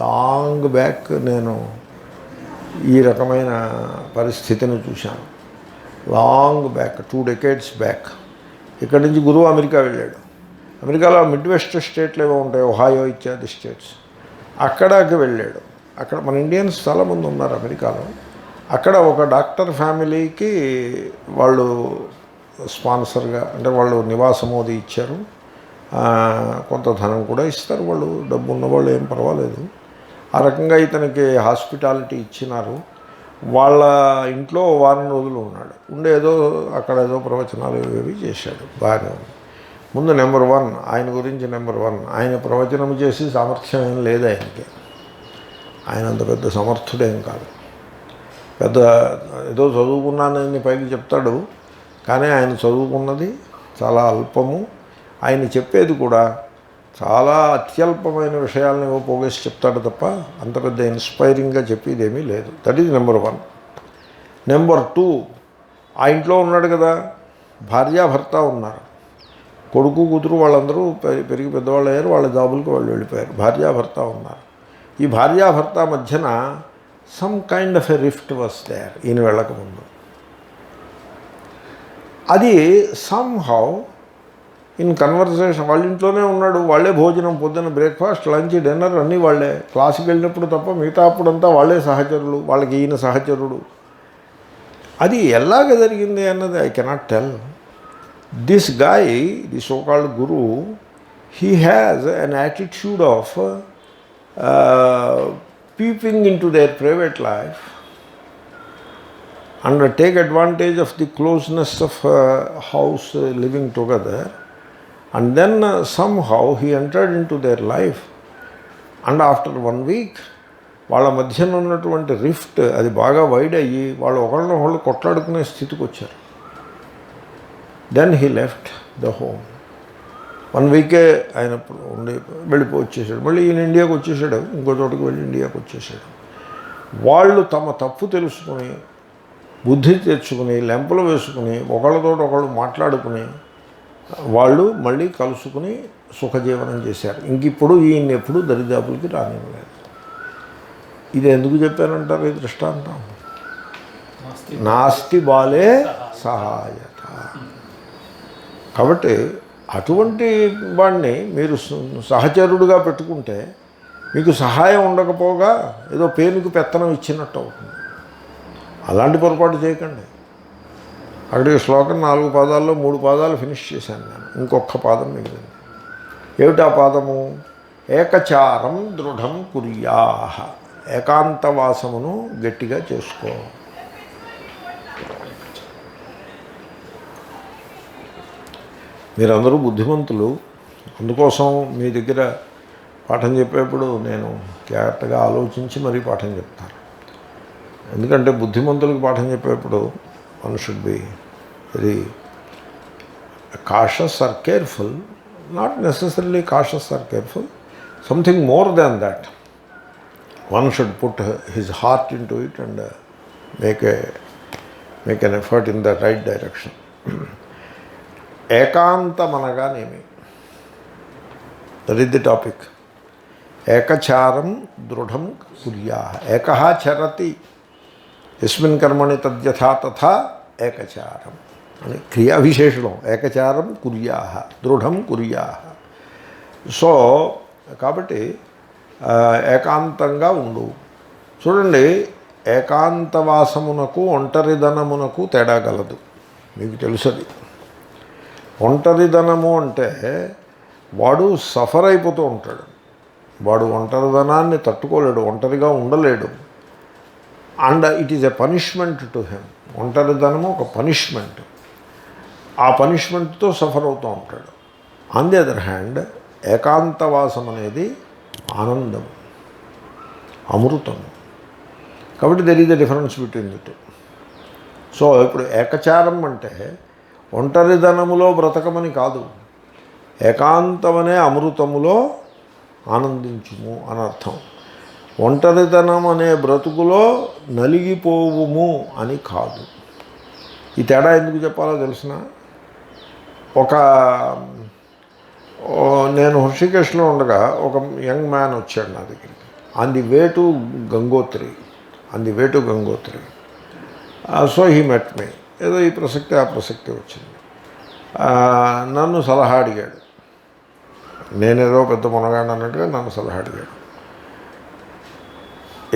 లాంగ్ బ్యాక్ నేను ఈ రకమైన పరిస్థితిని చూశాను. లాంగ్ బ్యాక్ 2 decades బ్యాక్ ఇక్కడి నుంచి గురువు అమెరికా వెళ్ళాడు. అమెరికాలో మిడ్ వెస్ట్ స్టేట్లు ఏవో ఉంటాయి, ఒహాయో ఇత్యాది స్టేట్స్, అక్కడికి వెళ్ళాడు. అక్కడ మన ఇండియన్స్ చాలామంది ఉన్నారు అమెరికాలో. అక్కడ ఒక డాక్టర్ ఫ్యామిలీకి వాళ్ళు స్పాన్సర్గా, అంటే వాళ్ళు నివాసము అది ఇచ్చారు, కొంత ధనం కూడా ఇస్తారు. వాళ్ళు డబ్బు ఉన్నవాళ్ళు ఏం పర్వాలేదు. ఆ రకంగా ఇతనికి హాస్పిటాలిటీ ఇచ్చినారు. వాళ్ళ ఇంట్లో వారం రోజులు ఉన్నాడు. ఏదో అక్కడ ఏదో ప్రవచనాలు ఇవి చేశాడు. బాగానే ఉంది. ముందు నెంబర్ 1 ఆయన గురించి నెంబర్ 1 ఆయన ప్రవచనం చేసి సామర్థ్యం ఏం లేదు ఆయనకి. ఆయన అంత పెద్ద సమర్థుడేం కాదు. పెద్ద ఏదో చదువుకున్నానని పైకి చెప్తాడు, కానీ ఆయన చదువుకున్నది చాలా అల్పము. ఆయన చెప్పేది కూడా చాలా అత్యల్పమైన విషయాలను ఏవో పోగేసి చెప్తాడు తప్ప అంత పెద్ద ఇన్స్పైరింగ్గా చెప్పేదేమీ లేదు. That is number 1. నెంబర్ 2, ఆ ఇంట్లో ఉన్నాడు కదా, భార్యాభర్త ఉన్నారు. కొడుకు కూతురు వాళ్ళందరూ పెరిగి పెద్దవాళ్ళు అయ్యారు, వాళ్ళ జాబులకు వాళ్ళు వెళ్ళిపోయారు. భార్యాభర్త ఉన్నారు. ఈ భార్యాభర్త మధ్యన some kind of a rift was there ఈయన వెళ్ళకముందు. అది సమ్హౌ ఇన్ కన్వర్సేషన్, వాళ్ళ ఇంట్లోనే ఉన్నాడు, వాళ్ళే భోజనం, పొద్దున్న బ్రేక్ఫాస్ట్, లంచ్, డిన్నర్ అన్నీ వాళ్ళే. క్లాసుకి వెళ్ళినప్పుడు తప్ప మిగతా అప్పుడంతా వాళ్ళే సహచరులు, వాళ్ళకి ఈయన సహచరుడు. అది ఎలాగ జరిగింది అన్నది I cannot tell. This guy, the so called Guru, he has an attitude of peeping into their private life and take advantage of the closeness of house living together, and then somehow he entered into their life, and after 1 week వాళ్ళ మధ్యన ఉన్నటువంటి rift అది బాగా wide అయ్యి వాళ్ళు ఒకళ్ళనొకళ్ళు కొట్లాడుకునే స్థితికి వచ్చారు. Then he left the home. 1 వీకే ఆయన ఉండి వచ్చేసాడు. మళ్ళీ ఈయన ఇండియాకి వచ్చేసాడు, ఇంకో చోటుకి వెళ్ళి ఇండియాకి వచ్చేసాడు. వాళ్ళు తమ తప్పు తెలుసుకుని, బుద్ధి తెచ్చుకుని, లెంపలు వేసుకుని, ఒకళ్ళతో ఒకళ్ళు మాట్లాడుకుని వాళ్ళు మళ్ళీ కలుసుకుని సుఖజీవనం చేశారు. ఇంకిప్పుడు ఈయన ఎప్పుడు దరిదాపులకి రానివ్వలేదు. ఇది ఎందుకు చెప్పానంటారు ఈ దృష్టాంతం? నాస్తి బాలే సహాయత. కాబట్టి అటువంటి వాడిని మీరు సహచరుడుగా పెట్టుకుంటే మీకు సహాయం ఉండకపోగా ఏదో పేరుకు పెత్తనం ఇచ్చినట్టు అవుతుంది. అలాంటి పొరపాటు చేయకండి. అక్కడికి శ్లోకం 4 పాదాల్లో 3 పాదాలు ఫినిష్ చేశాను నేను. ఇంకొక పాదం మిగిలింది. ఏమిటా పాదము? ఏకచారం దృఢం కుర్యాః. ఏకాంతవాసమును గట్టిగా చేసుకో. మీరందరూ బుద్ధిమంతులు. అందుకోసం మీ దగ్గర పాఠం చెప్పేప్పుడు నేను జాగ్రత్తగా ఆలోచించి మరీ పాఠం చెప్తాను. ఎందుకంటే బుద్ధిమంతులకు పాఠం చెప్పేప్పుడు one should be very cautious or careful. Not necessarily cautious or careful, something more than that. One should put his heart into it and make an effort in the right direction. ఏకాంతం అనగానేమి? That is the topic. ఏకచారం దృఢం కుర్యాః. ఏకః చరతి యస్మిన్ కర్మణి తద్యథా తథా ఏకచారం అని క్రియావిశేషణం. ఏకచారం కుర్యాః, దృఢం కుర్యాః. సో కాబట్టి ఏకాంతంగా ఉండు. చూడండి, ఏకాంతవాసమునకు ఒంటరిదనమునకు తేడా గలదు. మీకు తెలుసది. ఒంటరిదనము అంటే వాడు సఫర్ అయిపోతూ ఉంటాడు. వాడు ఒంటరిదనాన్ని తట్టుకోలేడు, ఒంటరిగా ఉండలేడు. And it is a punishment to him. ఒంటరిదనము ఒక పనిష్మెంట్. ఆ పనిష్మెంట్తో సఫర్ అవుతూ ఉంటాడు. ఆన్ ది అదర్ హ్యాండ్ ఏకాంతవాసం అనేది ఆనందం, అమృతం. కాబట్టి there is the difference between the two. So ఇప్పుడు ఏకచారం అంటే ఒంటరిదనములో బ్రతకమని కాదు, ఏకాంతమనే అమృతములో ఆనందించుము అని అర్థం. ఒంటరితనం అనే బ్రతుకులో నలిగిపోవుము అని కాదు. ఈ తేడా ఎందుకు చెప్పాలో తెలిసిన, నేను హృషికేశ్లో ఉండగా ఒక యంగ్ మ్యాన్ వచ్చాడు నా దగ్గరికి. On the way to Gangotri. So he met me. ఏదో ఈ ప్రసక్తి ఆ ప్రసక్తి వచ్చింది. నన్ను సలహా అడిగాడు. నేనేదో పెద్ద మునగాడు అన్నట్టుగా నన్ను సలహా అడిగాడు.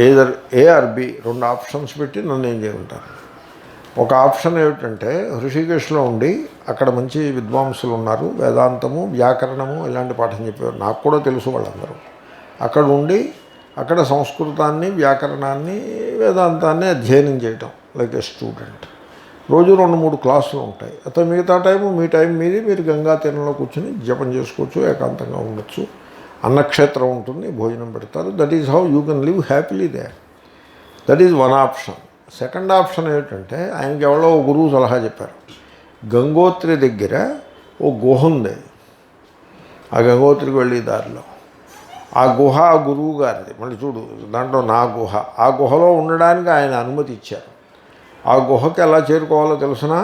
Either A or B, 2 options పెట్టి నన్ను ఏం చేయమంటారు. ఒక ఆప్షన్ ఏమిటంటే హృషికేశ్లో ఉండి అక్కడ మంచి విద్వాంసులు ఉన్నారు, వేదాంతము వ్యాకరణము ఇలాంటి పాఠం చెప్పేవారు, నాకు కూడా తెలుసు వాళ్ళందరూ. అక్కడ ఉండి అక్కడ సంస్కృతాన్ని వ్యాకరణాన్ని వేదాంతాన్ని అధ్యయనం చేయటం లైక్ ఏ స్టూడెంట్. రోజు 2-3 క్లాసులు ఉంటాయి. అతను మిగతా టైము మీ టైం మీది, మీరు గంగా తీరంలో కూర్చొని జపం చేసుకోవచ్చు, ఏకాంతంగా ఉండొచ్చు. అన్నక్షేత్రం ఉంటుంది, భోజనం పెడతారు. That is how you can live happily they. That is one option. Second option ఏమిటంటే ఆయనకి ఎవరో గురువు సలహా చెప్పారు. గంగోత్రి దగ్గర ఓ గుహ ఉంది. ఆ గంగోత్రికి వెళ్ళే దారిలో ఆ గుహ ఆ గురువు గారిది. మళ్ళీ చూడు, దాంట్లో నా గుహ. ఆ గుహలో ఉండడానికి ఆయన అనుమతి ఇచ్చారు. ఆ గుహకి ఎలా చేరుకోవాలో తెలిసినా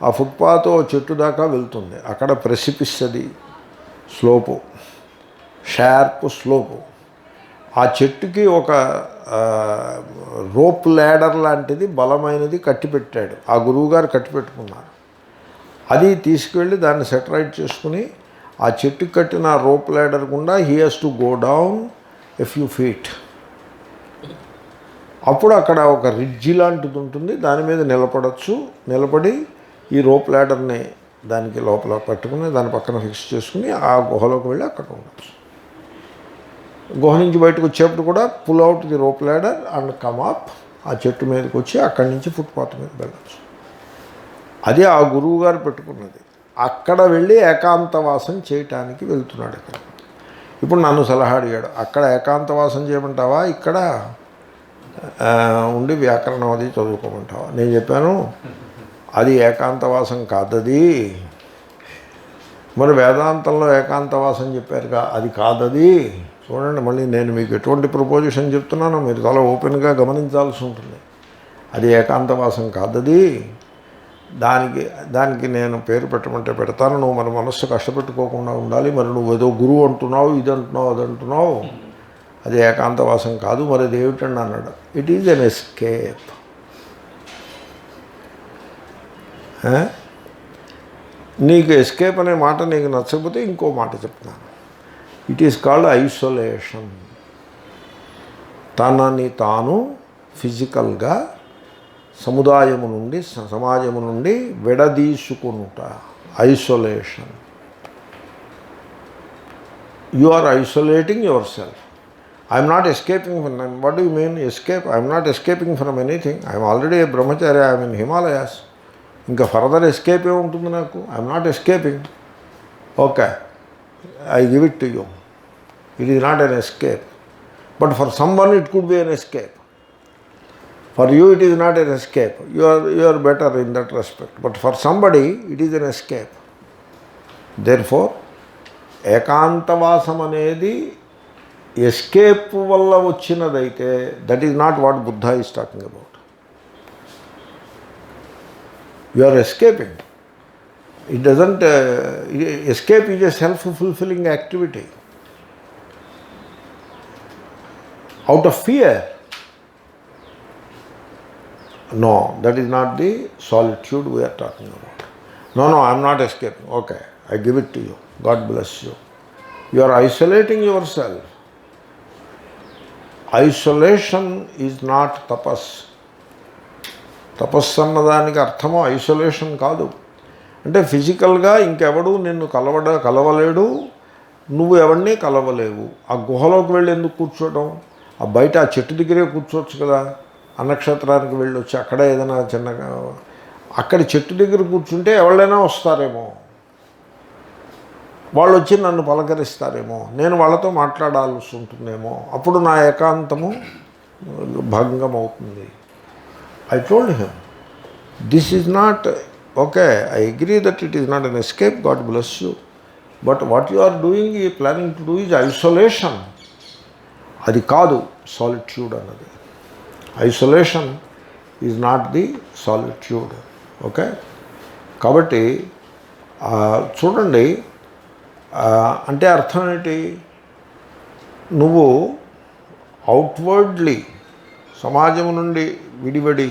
ఆ ఫుట్పాత్ చెట్టు దాకా వెళ్తుంది. అక్కడ ప్రెసిపిస్, స్లోపు, షార్ప్ స్లోపు. ఆ చెట్టుకి ఒక రోప్ ల్యాడర్ లాంటిది బలమైనది కట్టిపెట్టాడు. ఆ గురువుగారు కట్టిపెట్టుకున్నారు. అది తీసుకువెళ్ళి దాన్ని సెటరైట్ చేసుకుని ఆ చెట్టుకి కట్టిన రోప్ ల్యాడర్ గుండా he has to go down a few feet. అప్పుడు అక్కడ ఒక రిడ్జి లాంటిది ఉంటుంది, దాని మీద నిలబడి ఈ రోప్ ల్యాడర్ని దానికి లోపల పట్టుకుని దాని పక్కన ఫిక్స్ చేసుకుని ఆ గుహలోకి వెళ్ళి అక్కడ ఉండొచ్చు. గుహ నుంచి బయటకు వచ్చేప్పుడు కూడా pull out the rope ladder and come up. ఆ చెట్టు మీదకి వచ్చి అక్కడి నుంచి ఫుట్పాత్ మీద వెళ్ళచ్చు. అదే ఆ గురువు గారు పెట్టుకున్నది. అక్కడ వెళ్ళి ఏకాంతవాసం చేయటానికి వెళ్తున్నాడు. ఇక్కడ ఇప్పుడు నన్ను సలహా అడిగాడు, అక్కడ ఏకాంతవాసం చేయమంటావా, ఇక్కడ ఉండి వ్యాకరణం అది చదువుకోమంటావా? నేను చెప్పాను అది ఏకాంతవాసం కాదది. మరి వేదాంతంలో ఏకాంతవాసం చెప్పారుగా, అది కాదది. చూడండి, మళ్ళీ నేను మీకు ఎటువంటి ప్రపోజిషన్ చెప్తున్నానో మీరు చాలా ఓపెన్గా గమనించాల్సి ఉంటుంది. అది ఏకాంతవాసం కాదది. దానికి నేను పేరు పెట్టమంటే పెడతాను. నువ్వు మన మనస్సు కష్టపెట్టుకోకుండా ఉండాలి. మరి నువ్వు ఏదో గురువు అంటున్నావు, ఇది అంటున్నావు, అది అంటున్నావు. అది ఏకాంతవాసం కాదు. మరి అది ఏమిటండి అన్నాడు. It is an escape. నీకు ఎస్కేప్ అనే మాట నీకు నచ్చకపోతే ఇంకో మాట చెప్తున్నాను. It is called isolation. తనని తాను ఫిజికల్గా సముదాయము నుండి సమాజము నుండి విడదీసుకునుట, isolation. You are isolating yourself. I'm not escaping from. What do you mean escape? I'm not escaping from anything. I'm already a brahmachari. I'm in Himalayas. ఇంకా ఫర్దర్ ఎస్కేప్ ఏముంటుంది నాకు? I'm not escaping. Okay, I give it to you. It is not an escape. But for someone it could be an escape. For you it is not an escape. You are better in that respect. But for somebody it is an escape. Therefore, ఏకాంతవాసం అనేది escape వల్ల వచ్చినదైతే that is not what Buddha is talking about. You are escaping. It doesn't, escape is a self-fulfilling activity. Out of fear. No, that is not the solitude we are talking about. No, I am not escaping. Okay, I give it to you. God bless you. You are isolating yourself. Isolation is not tapas. తపస్సు అన్నదానికి అర్థమో isolation కాదు. అంటే ఫిజికల్గా ఇంకెవడు నిన్ను కలవలేడు, నువ్వు ఎవరిని కలవలేవు. ఆ గుహలోకి వెళ్ళి ఎందుకు కూర్చోవడం? ఆ బయట ఆ చెట్టు దగ్గరే కూర్చోవచ్చు కదా. అన్నక్షేత్రానికి వెళ్ళొచ్చి అక్కడ ఏదైనా చిన్నగా అక్కడ చెట్టు దగ్గర కూర్చుంటే ఎవరైనా వస్తారేమో, వాళ్ళు వచ్చి నన్ను పలకరిస్తారేమో, నేను వాళ్ళతో మాట్లాడాల్సి ఉంటుందేమో, అప్పుడు నా ఏకాంతము భంగం అవుతుంది. I told him this is not okay. I agree that it is not an escape, God bless you. But what you are doing, ఈ planning to do is isolation. అది కాదు సాలిట్యూడ్ అన్నది. Isolation is not the solitude. Okay. కాబట్టి చూడండి, అంటే అర్థం ఏంటి, నువ్వు అవుట్వర్డ్లీ సమాజం నుండి విడివడి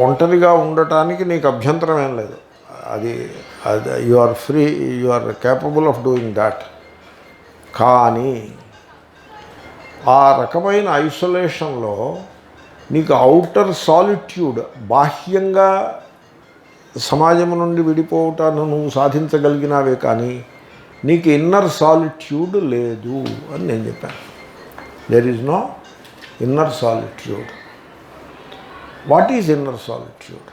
ఒంటరిగా ఉండటానికి నీకు అభ్యంతరం ఏం లేదు. అది you are free, you are capable of doing that. కానీ ఆ రకమైన ఐసోలేషన్లో నీకు అవుటర్ సాలిట్యూడ్, బాహ్యంగా సమాజం నుండి విడిపోవటాన్ని నువ్వు సాధించగలిగినావే కానీ నీకు ఇన్నర్ సాలిట్యూడ్ లేదు అని నేను చెప్పాను. There is no inner solitude. What is inner solitude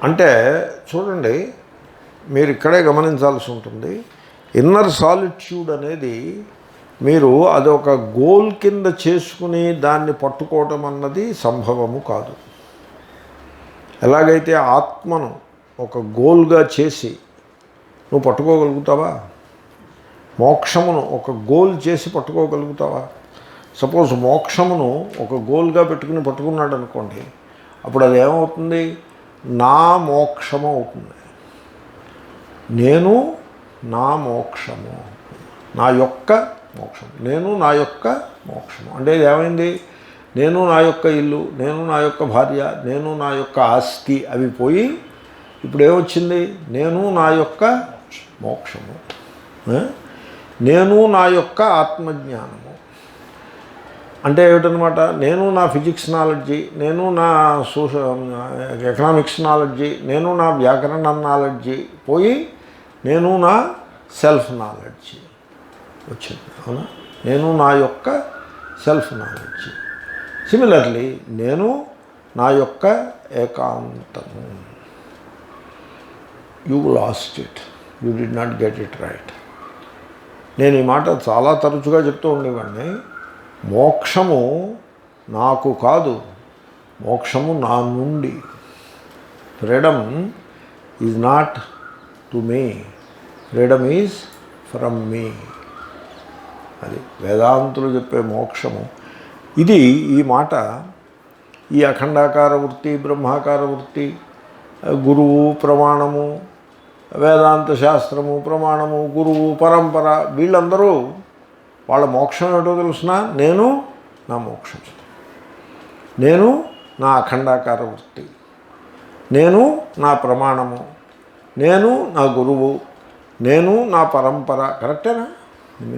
అంటే చూడండి, మీరు ఇక్కడే గమనించాల్సి ఉంటుంది. ఇన్నర్ సాలిట్యూడ్ అనేది మీరు అదొక గోల్ కింద చేసుకుని దాన్ని పట్టుకోవటం అన్నది సంభవము కాదు. ఎలాగైతే ఆత్మను ఒక గోల్గా చేసి నువ్వు పట్టుకోగలుగుతావా? మోక్షమును ఒక గోల్ చేసి పట్టుకోగలుగుతావా? సపోజ్ మోక్షమును ఒక గోల్గా పెట్టుకుని పట్టుకున్నాడు అనుకోండి, అప్పుడు అది ఏమవుతుంది? నా మోక్షము అవుతుంది. నేను నా మోక్షము, నా యొక్క మోక్షం, నేను నా యొక్క మోక్షము. అంటే ఇది ఏమైంది? నేను నా యొక్క ఇల్లు, నేను నా యొక్క భార్య, నేను నా యొక్క ఆస్తి అవి పోయి ఇప్పుడు ఏమొచ్చింది? నేను నా యొక్క మోక్షము, నేను నా యొక్క ఆత్మజ్ఞానము. అంటే ఏమిటనమాట? నేను నా ఫిజిక్స్ నాలెడ్జి, నేను నా ఎకనామిక్స్ నాలెడ్జి, నేను నా వ్యాకరణ నాలెడ్జి పోయి నేను నా సెల్ఫ్ నాలెడ్జి వచ్చింది. అవునా? నేను నా యొక్క సెల్ఫ్ నాలెడ్జి. సిమిలర్లీ నేను నా యొక్క ఏకాంతము. You lost it, you did not get it right. నేను ఈ మాట చాలా తరచుగా చెప్తూ ఉండేవాడిని. మోక్షము నాకు కాదు, మోక్షము నా నుండి. Freedom is not to me, freedom is from మీ. అది వేదాంతులు చెప్పే మోక్షము. ఇది ఈ మాట ఈ అఖండాకార వృత్తి, బ్రహ్మాకార వృత్తి, గురువు, ప్రమాణము, వేదాంత శాస్త్రము, ప్రమాణము, గురువు, పరంపర, వీళ్ళందరూ వాళ్ళ మోక్షం ఏమిటో తెలుసిన? నేను నా మోక్షం, నేను నా అఖండాకార వృత్తి, నేను నా ప్రమాణము, నేను నా గురువు, నేను నా పరంపర. కరెక్టేనా?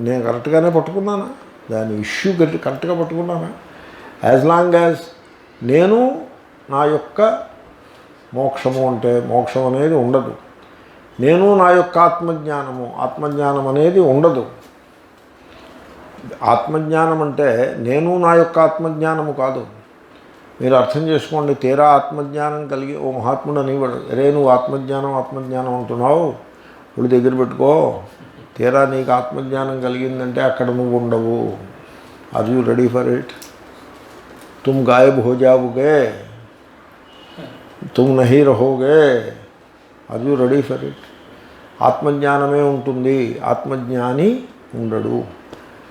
నేను కరెక్ట్గానే పట్టుకున్నానా? దాని ఇష్యూ కరెక్ట్గా పట్టుకున్నానా? యాజ్ లాంగ్ యాజ్ నేను నా యొక్క మోక్షము అంటే మోక్షం అనేది ఉండదు. నేను నా యొక్క ఆత్మజ్ఞానము, ఆత్మజ్ఞానం అనేది ఉండదు. ఆత్మజ్ఞానం అంటే నేను నా యొక్క ఆత్మజ్ఞానము కాదు. మీరు అర్థం చేసుకోండి. తీరా ఆత్మజ్ఞానం కలిగి ఓ మహాత్ముడు అనేవాడు, అరే నువ్వు ఆత్మజ్ఞానం ఆత్మజ్ఞానం అంటున్నావు, ఇప్పుడు దగ్గర పెట్టుకో. తీరా నీకు ఆత్మజ్ఞానం కలిగిందంటే అక్కడ నువ్వు ఉండవు. Are you ready for it? तुम गायब हो जाओगे, तुम नहीं रहोगे. Are you ready for it? ఆత్మజ్ఞానమే ఉంటుంది, ఆత్మజ్ఞాని ఉండడు.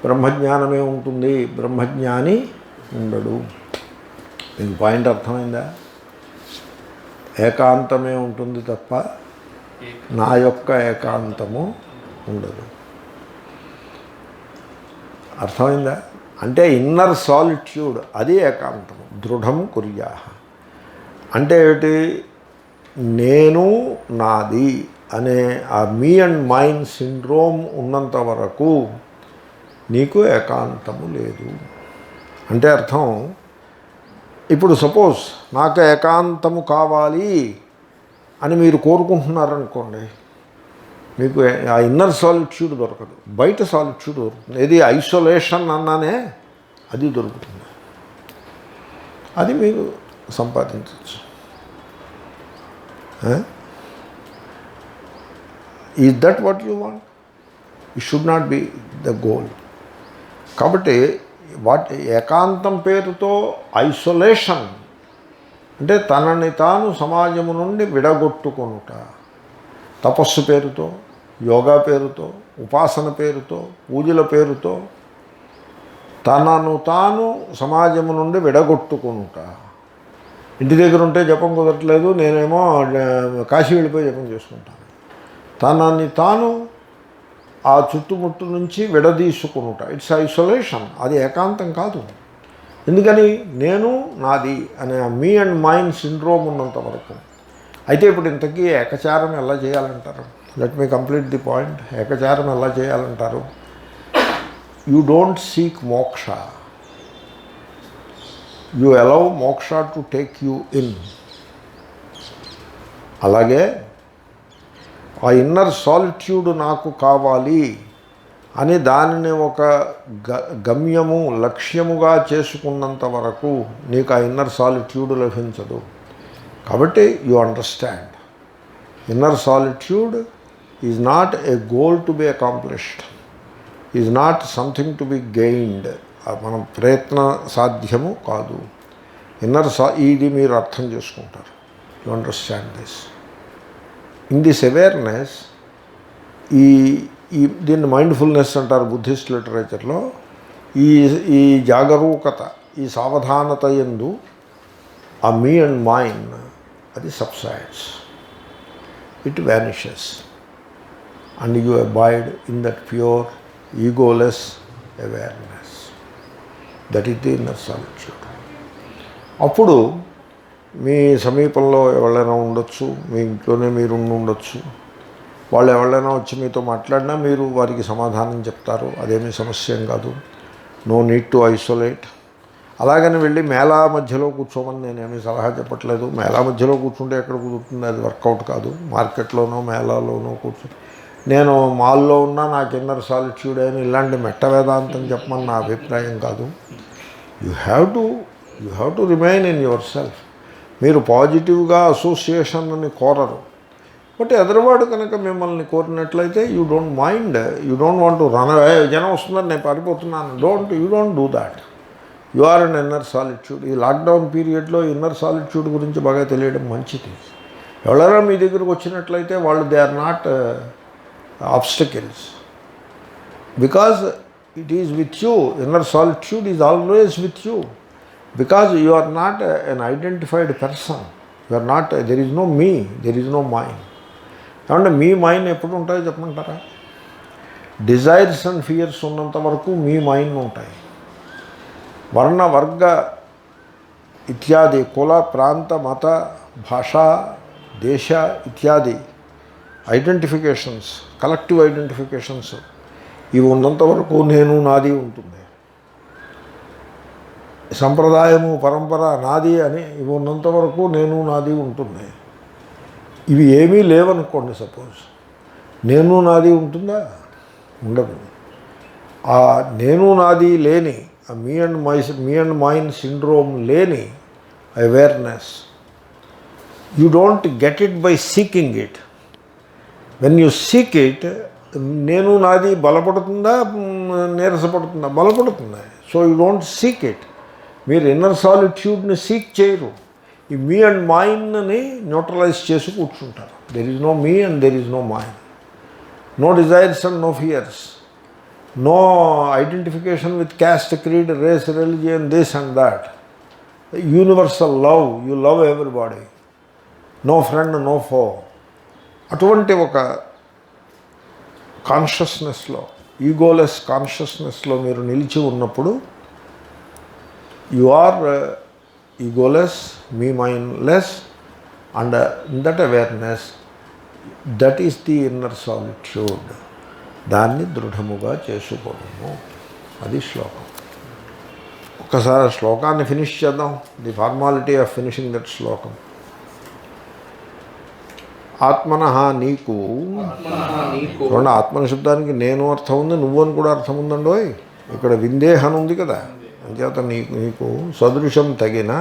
బ్రహ్మజ్ఞానమే ఉంటుంది, బ్రహ్మజ్ఞాని ఉండడు. మీకు పాయింట్ అర్థమైందా? ఏకాంతమే ఉంటుంది తప్ప నా యొక్క ఏకాంతము ఉండదు. అర్థమైందా? అంటే ఇన్నర్ సాలిట్యూడ్ అది ఏకాంతము. దృఢం కుర్యా అంటే ఏమిటి? నేను నాది అనే ఆ మీ అండ్ మైండ్ సిండ్రోమ్ ఉన్నంత వరకు నీకు ఏకాంతము లేదు. అంటే అర్థం, ఇప్పుడు సపోజ్ నాకు ఏకాంతము కావాలి అని మీరు కోరుకుంటున్నారనుకోండి, మీకు ఆ ఇన్నర్ సాలిట్యూడ్ దొరకదు, బయట సాలిట్యూడ్ దొరుకుతుంది. ఏది ఐసోలేషన్ అన్నానే అది దొరుకుతుంది. అది మీరు సంపాదించవచ్చు. Is that what you want? It should not be the goal. కాబట్టి ఏకాంతం పేరుతో ఐసోలేషన్ అంటే తనని తాను సమాజము నుండి విడగొట్టుకొనుట, తపస్సు పేరుతో, యోగా పేరుతో, ఉపాసన పేరుతో, పూజల పేరుతో తనను తాను సమాజము నుండి విడగొట్టుకొనుట. ఇంటి దగ్గర ఉంటే జపం కుదరట్లేదు, నేనేమో కాశీ వెళ్ళిపోయి జపం చేసుకుంటాను. తనని తాను ఆ చుట్టుముట్టు నుంచి విడదీసుకునుట, ఇట్స్ ఐసోలేషన్. అది ఏకాంతం కాదు. ఎందుకని? నేను నాది అనే మీ అండ్ మైండ్ సిండ్రోమ్ ఉన్నంత వరకు. అయితే ఇప్పుడు ఇంతకీ ఏకచారం ఎలా చేయాలంటారు? Let me complete the point. ఏకచారం ఎలా చేయాలంటారు? You don't seek moksha, you allow moksha to take you in. అలాగే ఆ ఇన్నర్ సాలిట్యూడ్ నాకు కావాలి అని దానిని ఒక గమ్యము, లక్ష్యముగా చేసుకున్నంత వరకు నీకు ఆ ఇన్నర్ సాలిట్యూడ్ లభించదు. కాబట్టి you understand, inner solitude is not a goal to be accomplished, is not something to be gained. మనం ప్రయత్న సాధ్యము కాదు. ఇది మీరు అర్థం చేసుకుంటారు. You understand this. In this awareness, దీన్ని మైండ్ఫుల్నెస్ అంటారు బుద్ధిస్ట్ లిటరేచర్లో. ఈ జాగరూకత, ఈ సావధానత యందు ఆ మీ అండ్ మైండ్ అది subsides, it vanishes and you avoid in that pure egoless awareness. That is the inner solitude. అప్పుడు మీ సమీపంలో ఎవరైనా ఉండొచ్చు, మీ ఇంట్లోనే మీరు ఉండొచ్చు, వాళ్ళు ఎవరైనా వచ్చి మీతో మాట్లాడినా మీరు వారికి సమాధానం చెప్తారు. అదేమీ సమస్య ఏం కాదు. No need to isolate. అలాగని వెళ్ళి మేళా మధ్యలో కూర్చోమని నేనేమీ సలహా చెప్పట్లేదు. మేళా మధ్యలో కూర్చుంటే ఎక్కడ కుదురుతుంది? అది వర్కౌట్ కాదు. మార్కెట్లోనో మేళాలోనో నేను మాల్లో ఉన్నా నాకు ఇన్నర్ సాలిట్యూడ్ అని ఇలాంటి మెట్ట వేదాంతం చెప్పమని నా అభిప్రాయం కాదు. You have to remain in yourself. మీరు పాజిటివ్గా అసోసియేషన్ అని కోరరు, బట్ ఎదరవాడు కనుక మిమ్మల్ని కోరినట్లయితే you don't mind, you don't want to run away. జనం వస్తుందని నేను పారిపోతున్నాను, you don't do that. You are in inner solitude. ఈ లాక్డౌన్ పీరియడ్లో ఇన్నర్ సాలిట్యూడ్ గురించి బాగా తెలియడం మంచిది. ఎవరైనా మీ దగ్గరకు వచ్చినట్లయితే వాళ్ళు they are not obstacles, because it is with you. Inner solitude is always with you, because you are not an identified person. You are not, there is no me, there is no mind. ఏమంటే మీ mind ఎప్పుడు ఉంటాయో చెప్పమంటారా? Desires and fears ఉన్నంత వరకు మీ mind ఉంటాయి. వర్ణ, వర్గ ఇత్యాది, కుల, ప్రాంత, మత, భాష, దేశ ఇత్యాది ఐడెంటిఫికేషన్స్, కలెక్టివ్ ఐడెంటిఫికేషన్స్ ఇవి ఉన్నంత వరకు నేను నాది ఉంటుంది. సంప్రదాయము, పరంపర, నాది అని ఇవి ఉన్నంత వరకు నేను నాది ఉంటుంది. ఇవి ఏమీ లేవనుకోండి, సపోజ్ నేను నాది ఉంటుందా? ఉండదు. ఆ నేను నాది లేని, ఆ మీ అండ్ మైండ్ సిండ్రోమ్ లేని awareness, you don't get it by seeking it. When you seek it, నేను నాది బలపడుతుందా, నీరసపడుతుందా? బలపడుతుంది. So you don't seek it. మీరు ఇన్నర్ సాలిట్యూడ్ని సీక్ చేయరు. ఈ మీ అండ్ మైండ్ని న్యూట్రలైజ్ చేసి కూర్చుంటారు. There is no me and there is no mind. No desires and no fears. No identification with caste, creed, race, religion, this and that. Universal love, you love everybody. No friend, no foe. అటువంటి ఒక కాన్షియస్నెస్లో, egoless కాన్షియస్నెస్లో మీరు నిలిచి ఉన్నప్పుడు you are egoless, me mindless, and in that awareness, that is the inner solitude. దాన్ని దృఢముగా చేసుకోవడము. అది శ్లోకం. ఒక్కసారి శ్లోకాన్ని ఫినిష్ చేద్దాం. The formality of finishing that shlokam. ఆత్మనః నీకు, చూడండి, ఆత్మన శబ్దానికి నేను అర్థం ఉంది, నువ్వు అని కూడా అర్థం ఉందండోయ్. ఇక్కడ విందేహ అని ఉంది కదా, అంచేత నీకు సదృశం తగిన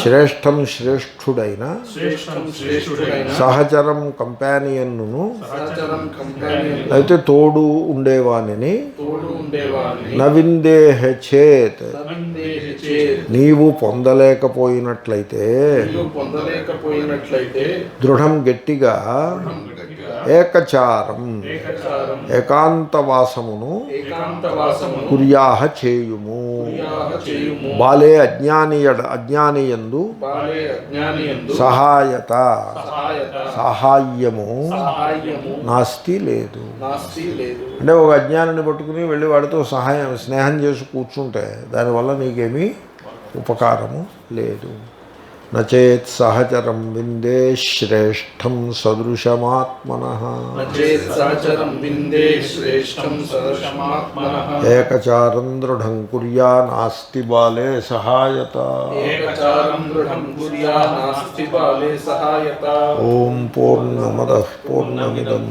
శ్రేష్టం శ్రేష్ఠుడైన సహచరం కంపానియన్ను అయితే తోడు ఉండేవానిని నవిందేహ చేత్ నీవు పొందలేకపోయినట్లయితే దృఢం గట్టిగా ఏకచారం ఏకాంతవాసమును కుర్యాహ చేయుము బాలే అజ్ఞానియందు సహాయత సహాయము నాస్తి లేదు. అంటే ఒక అజ్ఞానిని పట్టుకుని వెళ్ళి వాడితో స్నేహం చేసి కూర్చుంటే దానివల్ల నీకేమీ ఉపకారము లేదు. నచేత్ సహచరం విందే శ్రేష్టం సదృశమాత్మనః ఏకచారం దృఢం కుర్యా నాస్తి బాలే సహాయత. ఓం పూర్ణమదః పూర్ణమిదం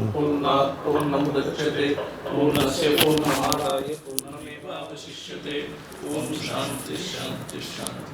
పూర్ణస్య పూర్ణమాదాయ పూర్ణమేవావశిష్యతే. ఓం శాంతి శాంతి శాంతి.